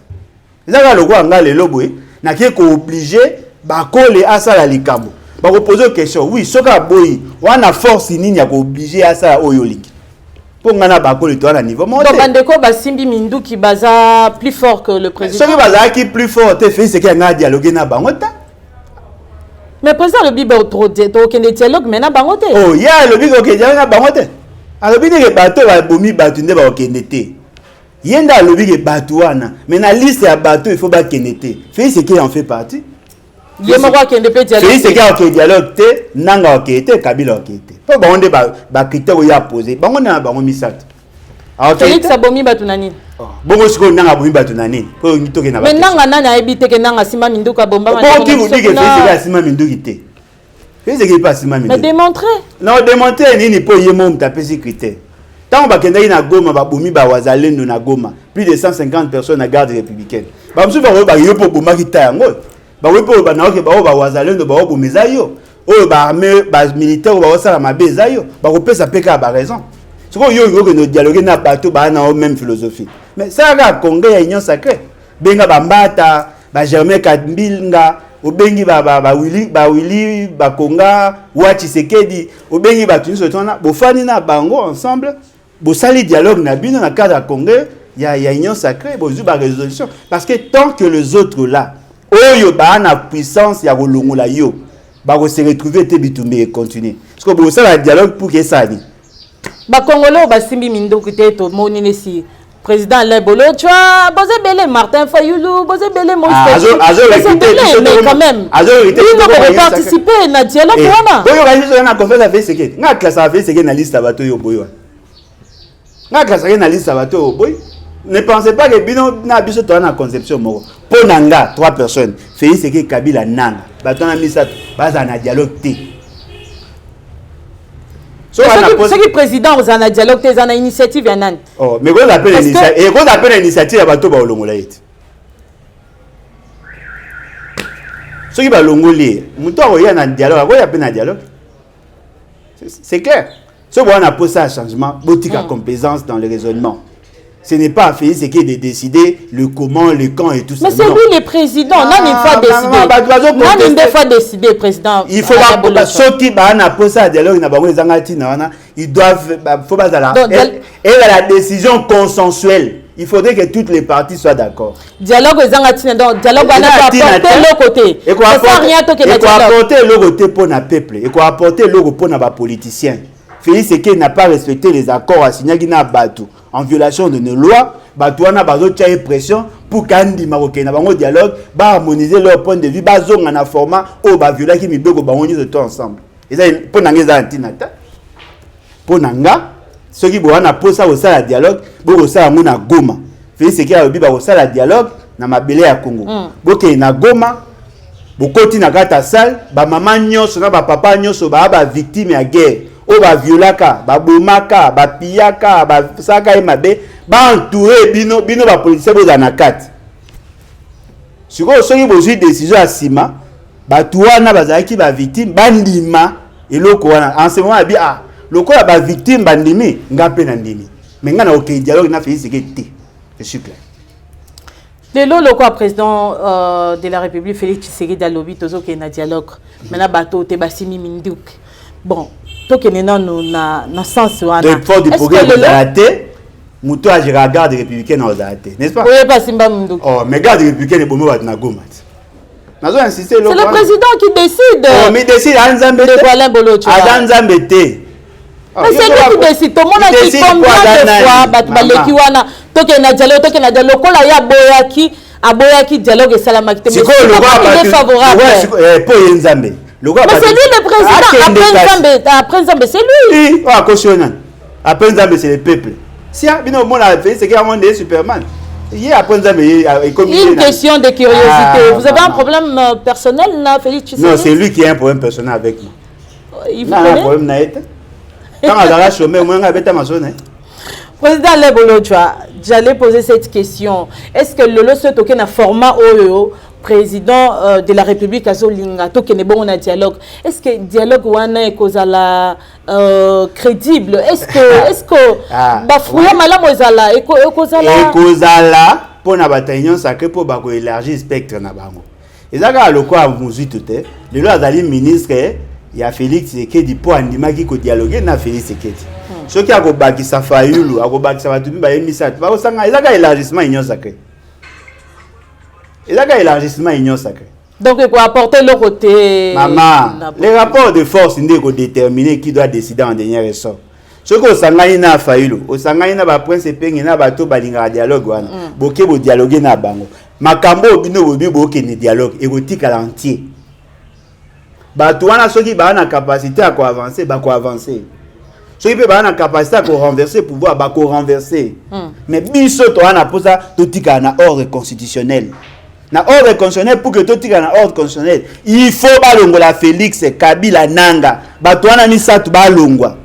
Zaka loko anga le loboé na ki ko obligé ba kole asala likambo. Ba ko poser question. Oui, soka boyi wana force nini ya ko obligé asala oyo lingi. Pour ngana ba ko le to na niveau monté. Donc bandeko basimbi Minduki baza plus fort que le président. Soki baza qui plus fort te fait c'est qu'il y a dialogue na bango ta. Mais président le bibe trop kende dialogue mais na bango te. Oh, ya le bibe ke dialogue na bango te. Alors bine ke bato ba bomi bato nde ba kende te. Yenda le bibe bato wana, mais na liste ya bato il faut ba kende te. Fait c'est qu'il en fait partie. Yema kwa kende pe dialogue. Fait c'est qu'il en fait dialogue te, nanga okete, Kabila okete. Po ba onde ba critère ya poser. Bango na bango misat. Alors Félix Abomi batunani. Bongo siko nanga bomi batunani. Po ngitoke na ba. Mais nanga nana ebite ke nanga sima Minduka bomba. Bon qui vous dit que fait c'est qu'il sima Minduki te. Fait c'est qu'il pas sima Minduki. Mais démontrer. Non, démontrer nini po yemo mtape ces critères. Tant ba kenda ina Goma ba bomi ba wazalendo na Goma. Plus de 150 personnes à garde républicaine. Ba msu ba yo po boma kita yango. Ba we po ba na ke ba wazalendo ba bo mezayo. O ba armée ba militaire ba osala mabeza yo. Ba ko pesa peka ba raison. Ce qu'on yo que nous dialoguer na bateau ba na même philosophie. Mais ça ga Congo ya union sacrée. Benga ba mbata, ba Germain Kadimbilanga, obengi ba Willy ba Konga, wa Tshisekedi, obengi ba Tuniso tona, bo fani na bango ensemble, bo sali dialogue na bino na cadre congolais, ya union sacrée, bo zu ba résolution parce que tant que les autres là, oyo ba na puissance ya kolongola yo, ba ko se retrouver te bitumbe et continuer. Parce que bo sala dialogue pour que ça ni. Ba Congolais ba simbi Minduki te to moni nesi. Président Lebolo, tu vois, Bozé Belé, Martin Fayoulou, Bozé Belé, Moïse mais quand même, il ne participer à dialogue. Boyo organise na conférence avec ce que na classe avec ce que na liste abato yo boyo. Na classe na liste abato yo boy. Ne pensez pas que bino na biso to na conception moko. Po nanga 3 personnes. Félix ce que Kabila nanga. Bato na misa baza na dialogue te. Ce qui président aux ana dialogue tes ana initiative ya nani. Oh, mais qu'on appelle l'initiative et qu'on appelle l'initiative ya bato ba olongola yete. Ce qui va longoli, muto oya na dialogue, ko ya pe na dialogue. C'est clair. Ce qu'on a posé un changement, boutique à complaisance dans le raisonnement. Ce n'est pas à Félix qui est de décider le comment, le quand et tout ça. Mais c'est lui le président. Non, il faut décider. Non, il faut décider, président. Il faut pas ceux qui ont posé un dialogue, ils doivent, faut pas et la décision consensuelle. Il faudrait que toutes les parties soient d'accord. Dialogue aux Angatines, donc dialogue à apporter l'autre côté. Et quoi apporter l'autre côté pour le peuple. Et quoi apporter l'autre pour les politiciens. Félix qui n'a pas respecté les accords assignés à Batou. En violation de nos lois, Batouana bazo tchaye pression pour kandi marocain na bango dialogue, ba harmoniser leur point de vue, ba zonga na format o ba viola ki mibeko bango nyo to ensemble. Et ça pour nanga za antinata. Pour nanga, ceux qui boana posa au sala dialogue, bo au sala mona Goma. Félix qui a obi ba au sala dialogue na mabele ya Congo. Boke na Goma, bokoti na kata salle, ba maman nyonso na ba papa nyonso ba victime ya guerre. O ba violaka, ba bomaka, ba piyaka, ba saka mabe, ba entouré bino ba policier bo na kat. Siko soki bozi décision à sima, ba tuana bazaki ba victime, ba ndima eloko wana. En ce moment bi lokola ba victime ba ndimi, ngape na ndimi. Mais ngana OK dialogue na fait c'est que c'est clair. Lelo le quoi président de la République Félix Tshisekedi alobi tozo ke na dialogue. Maintenant bato te basimi minduk. Bon, to ke na na sens wana. De fort du progrès de raté. Muto a géré garde républicaine aux arrêtés, n'est-ce pas? Oui, pas simba minduk. Oh, mais garde républicaine bomo bat na goma. Nazo insister c'est le président qui décide. Oh, mais décide Anzambe de Kuala Mbolo. Anzambe te. Mais c'est lui qui décide. Tout le monde a dit combien de fois Batbaleki wana toke na dialogue kola ya boyaki dialogue et salamaki. C'est quoi le roi défavorable? Pour Nzambe. Mais c'est lui le président. Après Nzambe, c'est lui. Oui, après Nzambe, c'est le peuple. Si bino mon a fait c'est qu'il y a un des Superman. Une question de curiosité. Vous avez un problème personnel là, Félix Tshisekedi? Non, c'est lui qui a un problème personnel avec moi. Il vous connaît? Problème naïta. Quand on a chômé, moi on a bêta ma zone. Président Lebolo, j'allais poser cette question. Est-ce que le se token a format OEO président de la République Azolinga token est bon en dialogue? Est-ce que dialogue wana est causala crédible? Est-ce que bafouya malamu ezala et causala pour na bataillon sacré pour bako élargir spectre na bango. Ezaka loko a muzu tuté. Le loi azali ministre ya Félix Tshisekedi pour andimaki ko dialoguer na Félix Tshisekedi. Ce qui a kobakisa Fayulu, a kobakisa batubi ba emisat. Ba osanga ezaka élargissement union sacré. Ezaka élargissement union sacré. Donc il faut apporter le côté. Maman, les rapports de force indé ko déterminer qui doit décider en dernier ressort. Ce que osangani na Fayulu, osangani na ba prince pengi na bato balinga dialogue wana. Boke bo dialoguer na bango. Makambo bino bobi boke ne dialogue érotique à l'entier. Bato wana soki ba na capacité à ko avancer, ba ko avancer. Soki pe ba na capacité à ko renverser pouvoir, ba ko renverser. Mais biso to wana posa to tika na ordre constitutionnel. Na ordre constitutionnel pour que to tika na ordre constitutionnel, il faut ba longola Félix Kabila Nanga. Bato wana ni satu ba longwa.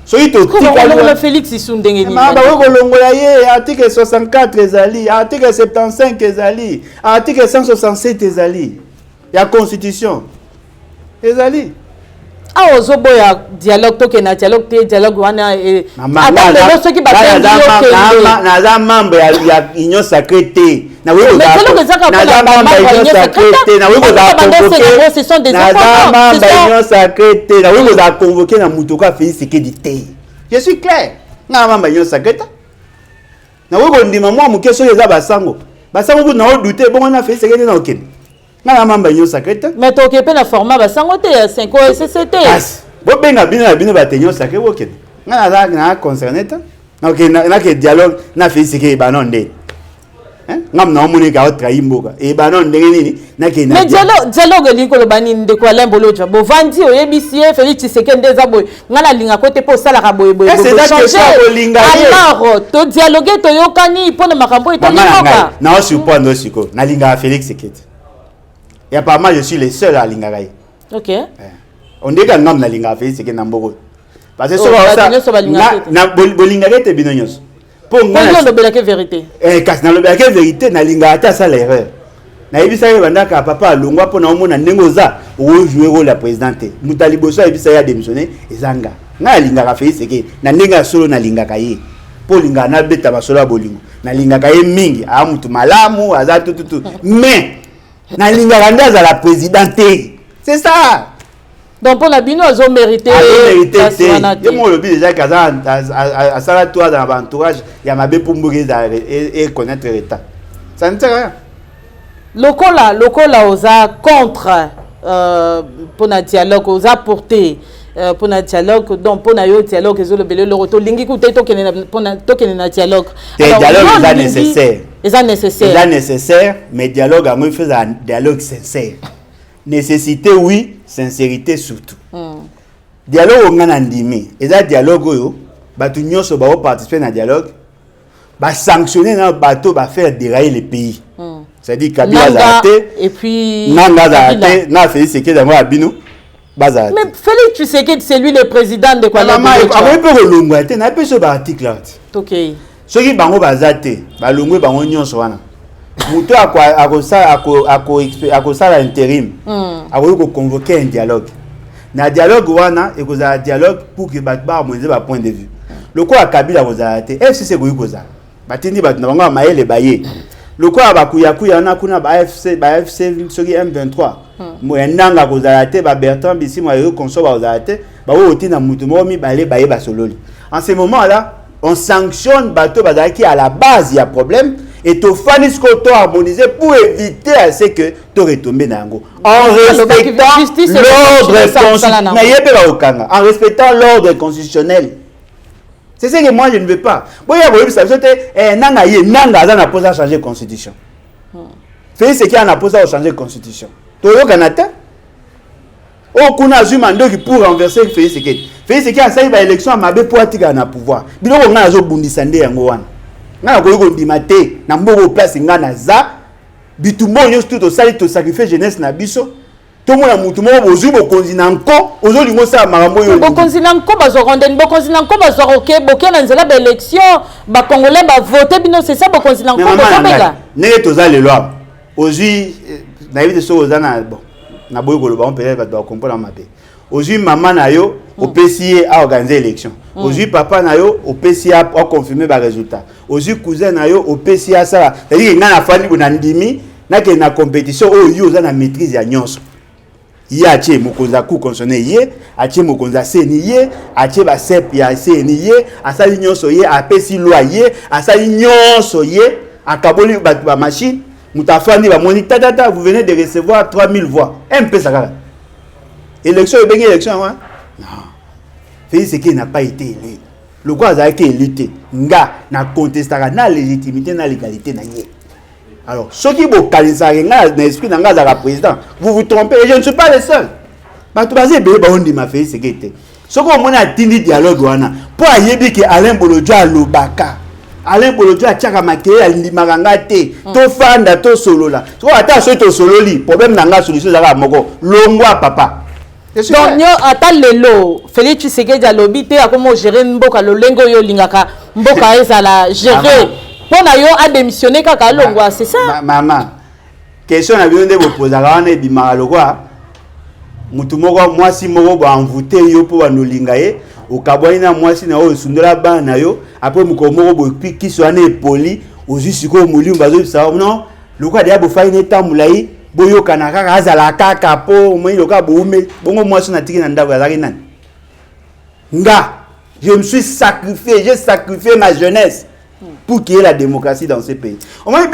Soki to tika longola Félix Isundenge ni. Ba ko longola ye article 64 ezali, article 75 ezali, article 167 ezali. La constitution. Ezali. Ah, ozoboya dialogue toke na dialogue wana et ceux qui battent na membre ya union sacrée te. Na oui na membre union sacrée te. Na oui ce sont des enfants. Na membre union sacrée te. Na oui convoquer na mutoka Félix Tshisekedi te. Je suis clair. Na membre union sacrée te. Na oui ndima moi muke so eza basango. Basango bu na douter bon na Félix Tshisekedi na okene. Na membre union sacrée te. Mais to ke pe na format basango te 5 SCT. Bo benga bino ba tenyo sacré okene. Na concerné ta. Na ke dialogue na Félix Tshisekedi ba non ndé. Ngam na omoni ka otrahi mboka. E ba non ndenge nini na ke na. Mais dialogue li ko lo bani nde ko Alain Bolodja. Bo vandi oyebisi Félix Tshisekedi ndeza boy. Ngana linga côté po sala ka boy. C'est ça que ça linga. Alors, to dialoguer to yokani pona makambo etolinga. Na surprendre siko. Na linga Félix Tshisekedi. Et apparemment je suis le seul à linga. OK. On dit que ngam na linga Félix Tshisekedi na mboko. Parce que ça na bolinga te binonyos. Pour moi on obela que vérité. Kasi na lobela que vérité na linga ata ça l'erreur. Na yebisa ye bandaka papa longwa pona omona ndengo za o jouer rôle la présidente. Mutaliboso yebisa ya démissionner ezanga. Na linga ka Félix Tshisekedi na ndenga solo na linga ka ye. Po linga na beta basolo ya bolingo. Na linga ka ye mingi a mutu malamu aza tututu. Mais na linga randa za la présidente. C'est ça. Donc pour la bino ils ont mérité. Et moi le but déjà qu'à ça toi dans l'entourage il y a ma bé pour mourir et connaître l'état. Ça ne sert à rien. Lokola osa contre pour un dialogue osa porter pour un dialogue donc pour un dialogue ils ont le belé le retour lingi kuté to kene na dialogue. Dialogue est nécessaire. C'est nécessaire mais dialogue à moi fait un dialogue sincère. Nécessité oui, sincérité surtout. Dialogue on a ndimi. Et ça dialogue yo, batu nyonso ba participer na dialogue, ba sanctionner na bateau ba faire dérailler le pays. C'est-à-dire Kabila Zate et puis Nanga Zate, na Félix Tshisekedi dans abino bazate. Mais Félix Tshisekedi c'est lui le président de quoi? Maman, après peut relongwa te na peut ce article là. OK. Ce qui bango bazate, ba longwe bango nyonso wana. Muto akosala intérim akoki koconvoquer un dialogue na dialogue wana ekozala dialogue pour que bato baharmonize ba point de vue lokola Kabila kozala te FCC ekoki kozala batindi bato na bango ya mayele baye Le quoi bakuya na kuna ba AFC soki M23 moyendanga kozalate ba Bertrand Bisimwa yo konso ba kozalate ba oti na mutu mo mi balé baye ba sololi. En ce moment là, on sanctionne bateau bazaki à la base il y a problème et to fanis ko to harmoniser pour éviter à ce que to retomber na ngo en respectant l'ordre constitutionnel. C'est ce que moi je ne veux pas. Bon, il y a nanga pose à changer la constitution. Félix ce qui a posé à changer la constitution. Toyo Canada. Oh, kuna azumando qui pour renverser Félix Sekedi. Félix Sekedi a saisi ba élection à mabe pour atiga na pouvoir. Biloko nga zo bundisa nde yango wana. Nga ko yiko ndimate na mboko place nga na za. Bitumbo nyos tout osali to sacrifier jeunesse na biso. Tout le monde a mutu mo bozu bokonzi na nko ozo lingo sa marambo yo. Bokonzi na nko bazo rondeni bokonzi na nko bazo roké boké na nzela ba élection ba congolais ba voter bino c'est ça bokonzi na nko bazo bega. Nenge toza le loi. Ozu na yite so ozana bon. Na boyo ko loba on peut être ba comprendre mabe. Ozu maman na yo au PCA a organiser élection. Ozu papa na yo au PCA a confirmer ba résultat. Ozu cousin na yo au PCA ça. C'est-à-dire nga na fali bona ndimi na ke na compétition o yo za na maîtrise ya nyonso. Il y a des mokonza ku consonné yé, a des mokonza seni yé, a des ba sep ya seni yé, a sa nyonso yé, a pesi loi yé, a sa nyonso yé, a kaboli ba machine, mutafani ba moni tata vous venez de recevoir 3000 voix. Un peu ça là. Élection et bien élection hein? Non. Félix Sekedi n'a pas été élu. Le quoi a été élu nga na contestera na légitimité na légalité na yé. Alors, ceux qui vous qualifiez l'esprit dans le président, vous vous trompez et je ne suis pas le seul. Mais tout basé bien on dit ma fille c'est que ce qu'on a tenu dialogue pour ayebi que Alain Bolodjo a lobaka. Alain Bolodjo a tchaka maké a limaganga te. To fanda to solo là. So attention to solo li problème nanga solution za moko longwa papa. Donc nyo ata lelo Félix Tshisekedi a lobby te akomo gérer mboka lolengo yo lingaka mboka ezala gérer. Pour yo a démissionné kaka longwa c'est ça maman question na bino nde bopozaka wana ebimaka lokwa mutu moko mwasi moko baenvoute yo mpo banolinga ye okabwani na mwasi na oyo esundola bana na yo apres mokolo moko bokiso wana epoli ozwi sikoyo molimo bazobisa non lokwa deya bofai netambola ye boyokana kaka azala kaka mpo omoi lokwa boume bongo mwasi natiki na ndako azalaki nani nga je me suis sacrifié j'ai sacrifié ma jeunesse pour qu'il y ait la démocratie dans ce pays. Au moins,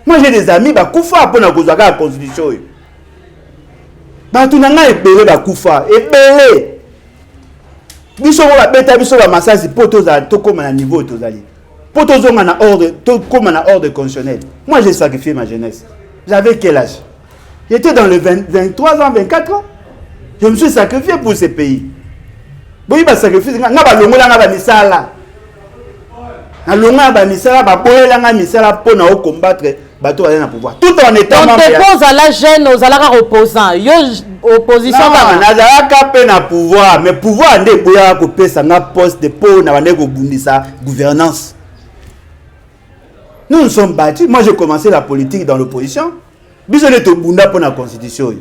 moi j'ai des amis qui koufa pour la constitution. Batu nanga ebele ba koufa, ebele. Biso ba beta biso ba masasi poto za to comme na niveau tozali. Poto zonga na ordre, to comme na ordre constitutionnel. Moi j'ai sacrifié ma jeunesse. J'avais quel âge? J'étais dans le 23 ans, 24 ans. Je me suis sacrifié pour ce pays. Oui, bah sacrifice nga ba longola nga ba misala. Na longa ba misala ba boyela nga misala pour na combattre bateau na pouvoir. Tout en étant membre. Donc dépose à la jeune aux alara opposants. Yo opposition ba na zalaka pe na pouvoir, mais pouvoir ndé boya ko pesa nga poste de po na bande ko bundisa gouvernance. Nous sommes battus. Moi j'ai commencé la politique dans l'opposition. Biso ne to bunda pour la constitution.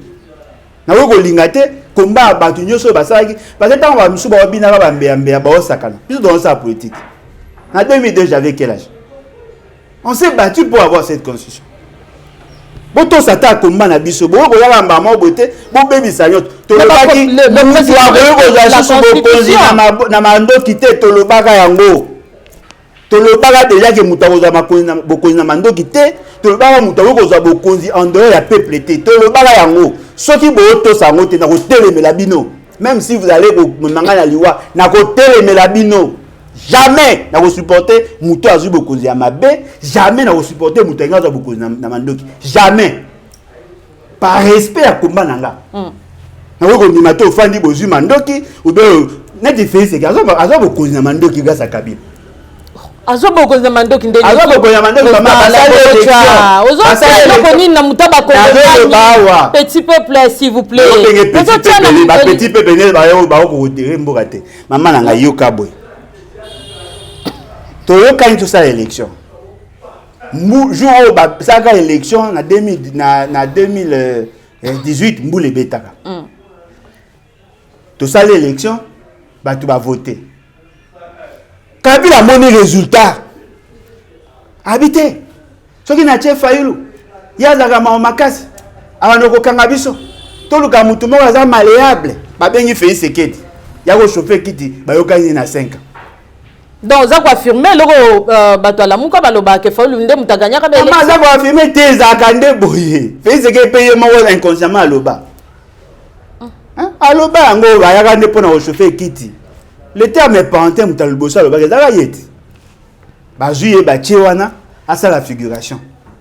Na ko lingate combat batu nyoso basaki parce que tant va musu ba bina ba mbembe ba osakana biso dans sa politique en 2002 j'avais quel âge on s'est battu pour avoir cette constitution boto sata combat na biso bo ko ya ba mo bote bo bebi sanyo to le baki le président la constitution na mando kité to le baka yango to le baka déjà que mutakoza makonzi na mando kité to le baka mutakoza bokonzi en dehors ya peuple té to le baka yango ceux qui boto sango te na ko telemela bino même si vous allez ko mangana liwa na ko telemela bino jamais na ko supporter muto azu bokonzi ya mabe jamais na ko supporter muto ngaza bokonzi na mandoki jamais par respect à combat nanga na ko ndima to fandi bozu mandoki ou bien neti Félix Sekedi azo bokonzi na mandoki grâce à Kabila azo bokonzi na mandoki ndeni azo bokonzi na mandoki mama basale koni na mutaba ko petit peuple s'il vous plaît petit peuple ne ba ko terre mboka te mama nanga yoka boy to yoka ni to sa élection jour ba saka élection na 2018 mbule betaka to sa l'élection ba tu ba voter Kabila moni résultat. Habité. Ce qui n'a pas fait, il y a des makasi. Avanoko kangabiso. Tout le kamutumo est malléable. Babengi fait sekedi. Il y a un chauffeur qui dit bayokani na 5 ans. Donc ça quoi affirmer le bato la muka baloba ke fa lunde mutaganya ka bele. Comment ça va affirmer tes akande boye. Fait sekedi payer mo inconsciemment aloba. Aloba ngo bayakande pona au chauffeur kiti. Le terme est parenté mutalubosa aloba ezaka yeti. Bazuye ba chewana asa la figuration.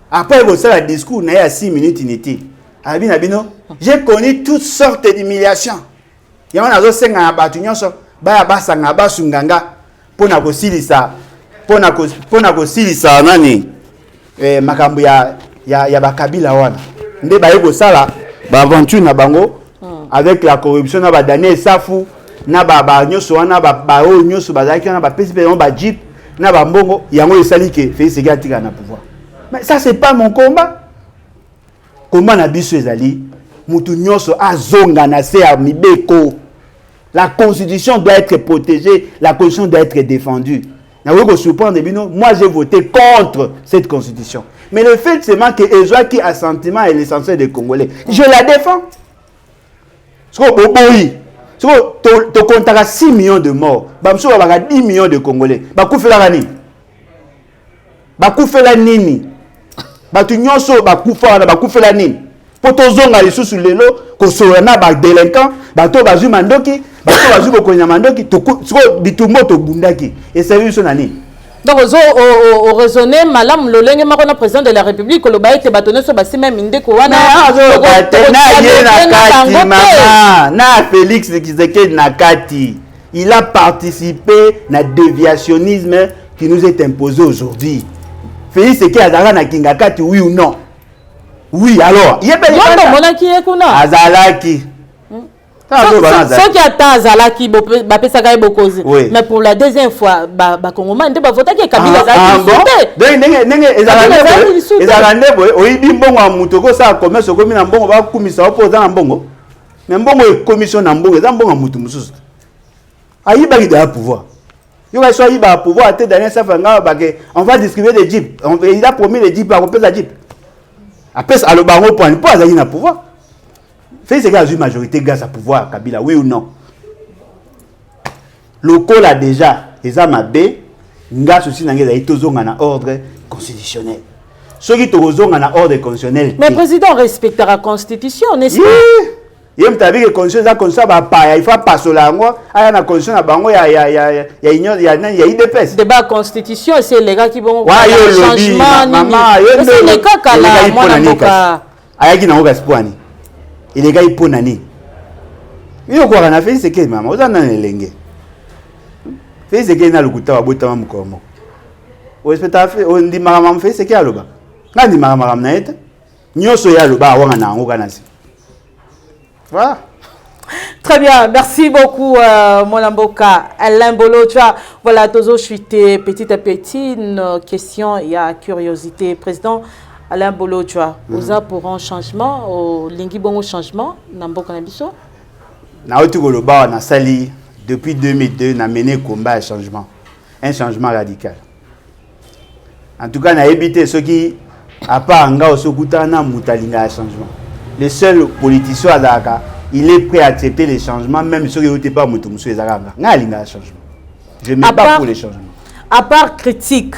Après vous ça le discours na ya 6 minutes inité. Abina bino, j'ai connu toutes sortes d'humiliations. Yama nazo senga na batu nyonso baya basanga basunganga pona ko silisa nani makambo ya bakabila wana. Nde baye ko sala ba aventure na bango avec la corruption na ba Daniel Safu na ba nyonso wana ba o nyonso bazaki na ba pesi ba jeep na ba mbongo yango esali ke Félix Tshisekedi atika na pouvoir. Mais ça c'est pas mon combat. Comment na biso ezali mutu nyonso azonga na se ya mibeko. La constitution doit être protégée, la constitution doit être défendue. Na weko surprendre bino, moi j'ai voté contre cette constitution. Mais le fait seulement que Ezouaki a sentiment et l'essentiel des Congolais, je la défends. Parce que oui, tu comptes 6 millions de morts, bamso ba 10 millions de Congolais. Bakufela nini? Bakufela nini? Batu nyonso bakufela nini? Poto zonga lisusu lelo ko sorana ba délinquant, bato bazu mandoki, bato bazu bokonya mandoki, to bitumbo to bundaki. Et c'est lui son nani. Donc au raisonner malam lolenge makona président de la République ko loba ete bato nyonso basi même ndeko wana. Na Félix Tshisekedi na kati. Il a participé na déviationnisme qui nous est imposé aujourd'hui. Félix Tshisekedi azala na kingakati oui ou non? Oui, alors, il y a pas de Azalaki. Ce qui attend Azalaki, mais pour la deuxième fois, Congolais, ne va voter que Kabila on va distribuer des jeeps. Il a promis les jeeps à compter la jeep. Après, à l'Obaron, pour pas aller dans le pouvoir. Félix Tshisekedi a eu majorité grâce à pouvoir, Kabila, oui ou non? Le col a déjà, les amabé, grâce aussi dans ordre constitutionnel. Ceux qui ont un ordre constitutionnel. Mais le président respectera la constitution, n'est-ce pas? Il y a une constitution, il faut passer là, il y a une constitution, il y a une défense. Débat constitution, c'est les gars qui vont faire le changement. C'est les gars qui ont et les gars ils ponnent nani. Il y a quoi on a fait c'est que maman, on a un lengue. Fait c'est que na lukuta wa bota mkomo. O espeta fait on dit maman fait c'est que aloba. Na dit maman na eta. Nyoso ya loba wa na ngo kanasi. Voilà. Très bien, merci beaucoup mon Mboka. Alain Bolocha, voilà toujours chuté petit à petit une question, il y a curiosité président Alain Bolocha, vous avez pour un changement au lingi bongo changement na Mboka na biso? Na otu koloba na sali depuis 2002 na mené combat à changement. Un changement radical. En tout cas, na évité ceux qui à part nga osokuta na mutalinga à changement. Le seul politicien azaka, il est prêt à accepter les changements même ceux qui n'étaient pas mutumsu ezaka. Nga linga changement. Je ne mets pas pour les changements. À part critique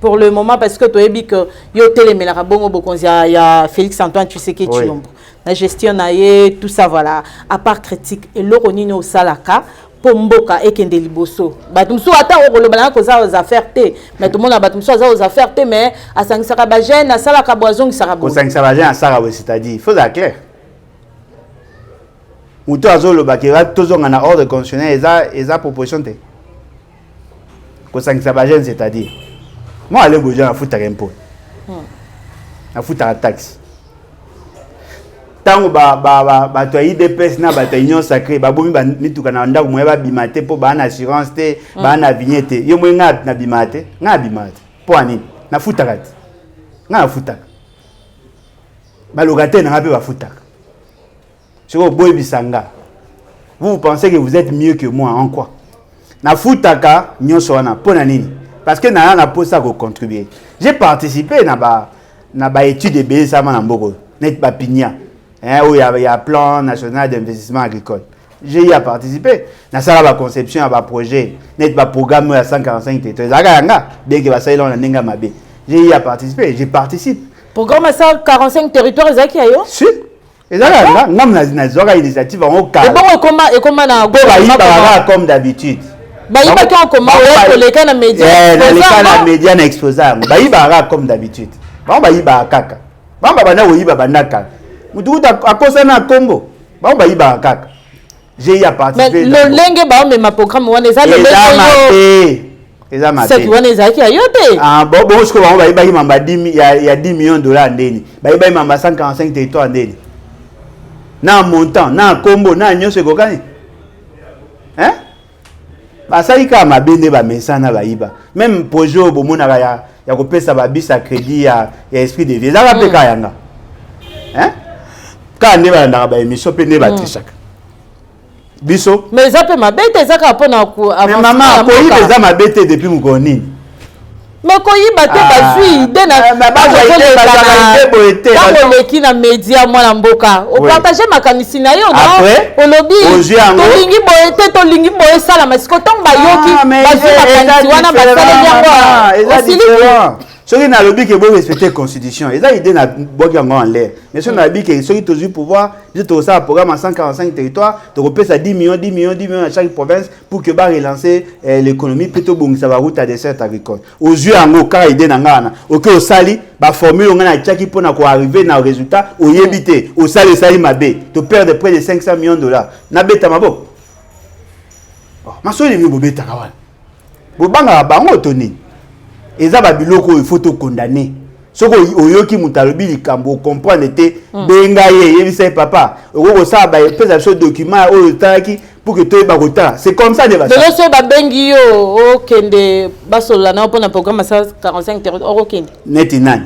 pour le moment parce que tu as dit que yo télémélara bongo bokonzi ya Félix Antoine Tshisekedi Tshilombo. La gestion naie tout ça voilà. À part critique et l'oronino au salaka pour Mboka et Kende Liboso. Batumsu ata o kolobana ko za aux affaires té. Mais tout le monde a batumsu za aux affaires té mais à sangisaka bajene à salaka boison saka bo. Ko sangisaka bajene à saka bo c'est-à-dire il faut ça clair. Muto azolo bakira tozonga na ordre constitutionnel eza proposition té. Ko sangisaka bajene c'est-à-dire moi, je vais à foutre un impôt. À foutre la taxe. Tant que tu as des personnes qui ont union sacrée, tu as des gens qui ont bimate pour une assurance, une vignette. Tu as bimate. Tu as bimate. Pour un nid. Tu as foutre la taxe. Tu as foutre. Tu as locataire, tu as foutre. Vous pensez que vous êtes mieux que moi en quoi? na futaka nyonso wana pona nini parce que na poste à contribuer. J'ai participé na ba étude de BSama na mboko net ba pinya où il y a plan national d'investissement agricole. J'ai y a participé na sala ba conception ba projet net ba programme à 145 territoires zaka bien que ba sala na nenga mabe. J'ai y a participé, je participe. Programme à 145 territoires zaki ayo? Si. Ezaka ngam na zoka initiative en cas. Et comment na comme d'habitude. Baïba qui en comment les cas na média. Les médias na exposé. Baïba comme d'habitude. Baïba kaka. Bana oyiba bandaka. Mutu a kosa na Congo. Baïba kaka. J'ai y a participé. Mais le lengue ba mais ma programme wana ça le lengue. C'est wana zaki ayote. Ah bon ce que baïba il mamba 10 il y a 10 millions de dollars ndeni. Baïba il mamba 145 territoires ndeni. Na montant, na combo, na nyonso kokani. Hein? Ba salika mabende ba mesana ba iba. Même projet bomona ya kopesa ba bis à crédit ya esprit de vie. Ça va peka yanga. Hein? Ka ndeba na ba émission pe ndeba trishaka. Biso. Mais ça peut mabete ça ka pona ku avancer. Mais maman ko ibe za mabete depuis mukoni. Mais quand il battait bazui de na leki na média mwana mboka o partager makanisi na yo non o lobi to lingi boye sala mais ko tomba yoki bazui makanisi wana basala yango soki na lobi ke bo respecter constitution eza idée na boki yango en l'air mais soki na lobi ke soki toujours pouvoir je te ça programme à 145 territoires te repèse à 10 millions à chaque province pour que ba relancer l'économie plutôt bongisa ba route à dessert agricole aux yeux yango ka idée na ngana OK au sali ba formule ngana tchaki pona ko arriver na résultat au yebité au sali mabe to perdre près de 500 millions de dollars na beta mabo ma so ni bobeta kawana bobanga bango toni eza ba biloko il faut te condamner soko oyoki mutalobi likambo comprendre te benga ye yebisa papa oko sa ba pesa so document o taki pour que toi ba kota c'est comme ça de ba de so ba bengi yo o kende basola na pona programme 45 territoires o kende net nani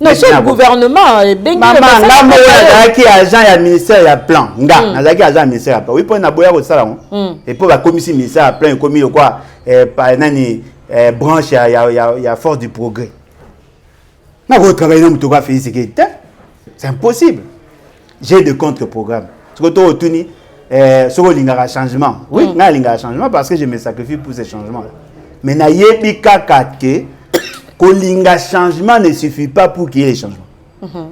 non c'est le gouvernement bengi maman ngamo azaki agent ya ministère ya plan nga azaki agent ministère ya plan oui pona boya ko sala et pour ba commission ministère ya plan komi quoi par nani branche il y a force du progrès. Na vous travaillez dans mutoka félicité. C'est impossible. J'ai de contre-programmes. Ce que tu as tenu sur le changement. Oui, na linga changement parce que je me sacrifie pour ces changements là. Mais na yebi kaka ke ko linga changement ne suffit pas pour qu'il y ait les changements.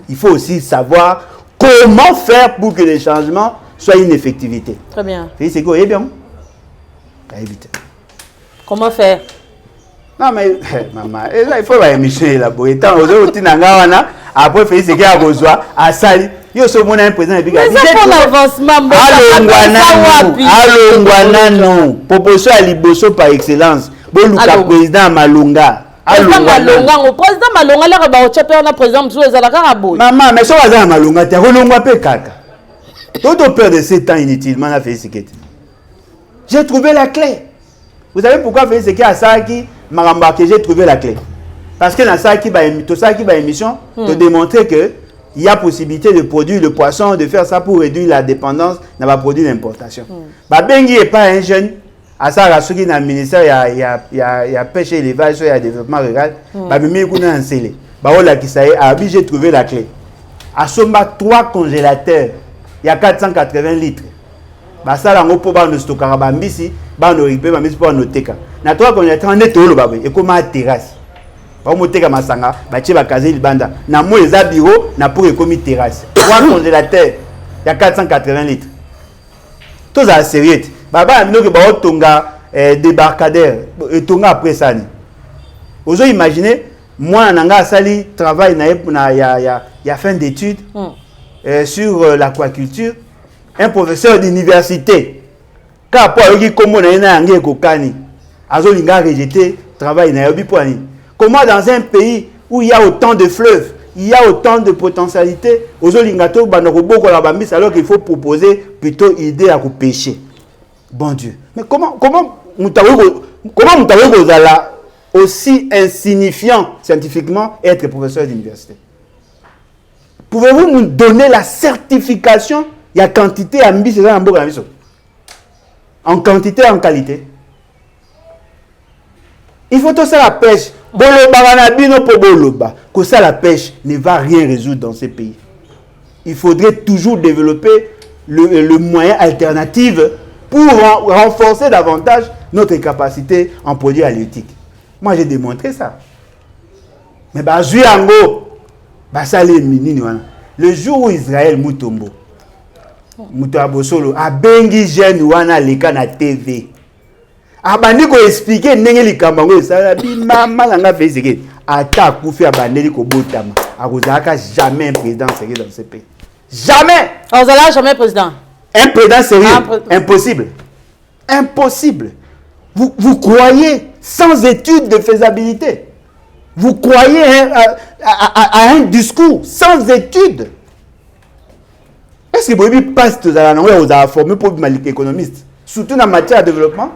Il faut aussi savoir comment faire pour que les changements soient une effectivité. Très bien. C'est quoi bien? Éviter. Comment faire? Non mais maman, il faut la émission élaborée. Tant aux autres n'angawana après faire ce qu'il y a besoin à sali. Yo so mona un président biga. Mais c'est pour l'avancement. Allô ngwana proposition à liboso par excellence. Boluka président Malonga. Président Malonga la ba ochape na président mzo ezala ka boy. Maman, mais so baza Malonga te kolongwa pe kaka. Toto peur de 7 ans inutilement na fait ce que j'ai trouvé la clé. Vous savez pourquoi faire ce qui a ça qui Maramba que j'ai trouvé la clé. Parce que dans ça qui va émission, te démontrer que il y a possibilité de produire le poisson, de faire ça pour réduire la dépendance dans la produit d'importation. Ba bengi est pas un jeune à ça rassurer dans le ministère il y a pêche et élevage, il y a développement rural. Ba bimi kuna ensele. Ba ola qui ça est, j'ai trouvé la clé. À Somba 3 congélateurs, il y a 480 litres. Ba ça là ngopo ba no stockara ba mbisi, ba no ripe ba mbisi pour no teka. Na 3 congélateurs on est tolo ba et comme à terrasse. Ba mo teka masanga, ba tie ba kaze libanda. Na mo eza bureau na pour ekomi terrasse. 3 congélateurs, il y a 480 litres. Tout ça sérieux. Baba amino ke ba otonga débarcadère et tonga après ça ni. Ozo imaginer moi nanga sali travail na ya fin d'études sur l'aquaculture. Un professeur d'université car pour yoki komo na ina ngé kokani azo linga rejeter travail na yobi poani. Comment dans un pays où il y a autant de fleuves, il y a autant de potentialités, ozo linga to banoko boko la bambis alors qu'il faut proposer plutôt idée à pêcher. Bon Dieu. Mais comment mutawe kozala aussi insignifiant scientifiquement être professeur d'université? Pouvez-vous nous donner la certification? Il y a quantité à mbisi dans mboka na biso. en quantité et en qualité. Il faut tout ça la pêche. Que ça la pêche ne va rien résoudre dans ces pays. Il faudrait toujours développer le moyen alternatif pour renforcer davantage notre capacité en produits halieutiques. Moi, j'ai démontré ça. Mais le jour où Israël Mutombo, Mutabosolo, a bengi jeune wana leka na TV. Abandi ko expliquer ndenge likambango ça bi mama nga fezeke ata kufi abandeli ko botama akozaka jamais un président sérieux dans ce pays. Jamais. Ozala jamais président. Un président sérieux, impossible. Impossible. Vous croyez sans étude de faisabilité. Vous croyez à un discours sans étude. Est-ce que vous passe aux formés pour être économiste, surtout dans la matière de développement?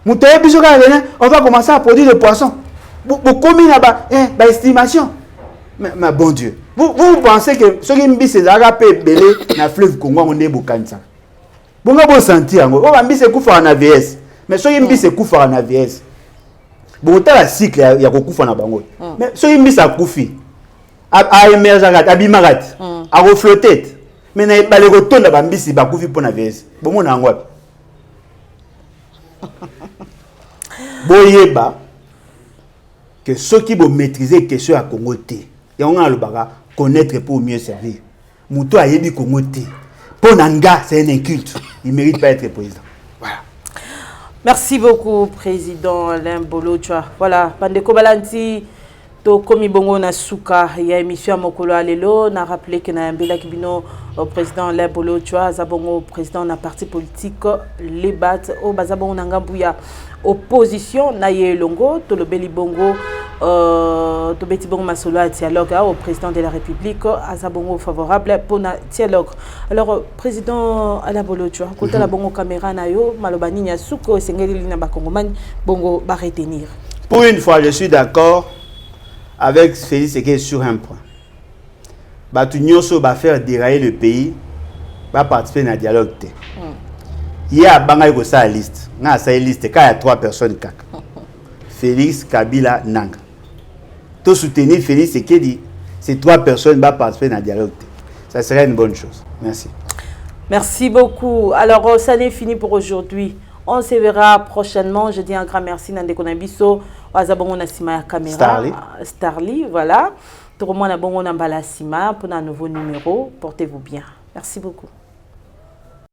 On va commencer à produire des poissons. Vous commis là-bas, estimation. Mais bon Dieu, vous pensez que ce qui me c'est d'arraper belé dans le fleuve Congo, on est Bokansa. Vous avez sentir, on va me c'est Koufa en AVS. Mais ce qui me c'est Koufa en AVS. Bon, tu as la cycle, il y a Koufa en Bango. Mais ce qui me c'est Koufi. À émerger, à bimarat, à reflotter. Mais il n'y a pas de retour dans le bisi, à Koufi pour l'AVS. Bon, mon angoisse. Boyeba que ceux qui vont maîtriser question à Congo T, et on a le baga connaître pour mieux servir. Mouto a yebi Congo T. Pour Nanga, c'est un inculte. Il ne mérite pas être président. Voilà. Merci beaucoup, président Alain Bolochwa. Voilà, Pandeko Balanti, to komi bongo na suka ya émission mokolo alelo na rappelé que na mbela kibino président Alain Bolochwa zabongo président na parti politique les bat au bazabongo na ngambuya opposition na yelongo to le beli bongo to beti bongo masolo a dialogue au président de la République azabongo favorable pour na dialogue. Alors président Alain Bolochwa kota la bongo caméra na yo malobani nya suko sengeli na bakongomani bongo ba retenir. Pour une fois je suis d'accord avec Félix Sekedi sur un point. Batu Nyoso va faire dérailler le pays, va participer dans le dialogue. Il y a une liste. Il y a une liste. Il y a 3 personnes. Félix, Kabila, Nanga. Tout soutenir Félix Sekedi, ces 3 personnes vont participer dans le dialogue. Ça serait une bonne chose. Merci. Merci beaucoup. Alors, ça n'est fini pour aujourd'hui. On se verra prochainement. Je dis un grand merci à Ndeko Nabiso, Azabongo Nasima caméra, Starly, voilà. Tout le monde a bon Nambala Sima pour un nouveau numéro. Portez-vous bien. Merci beaucoup.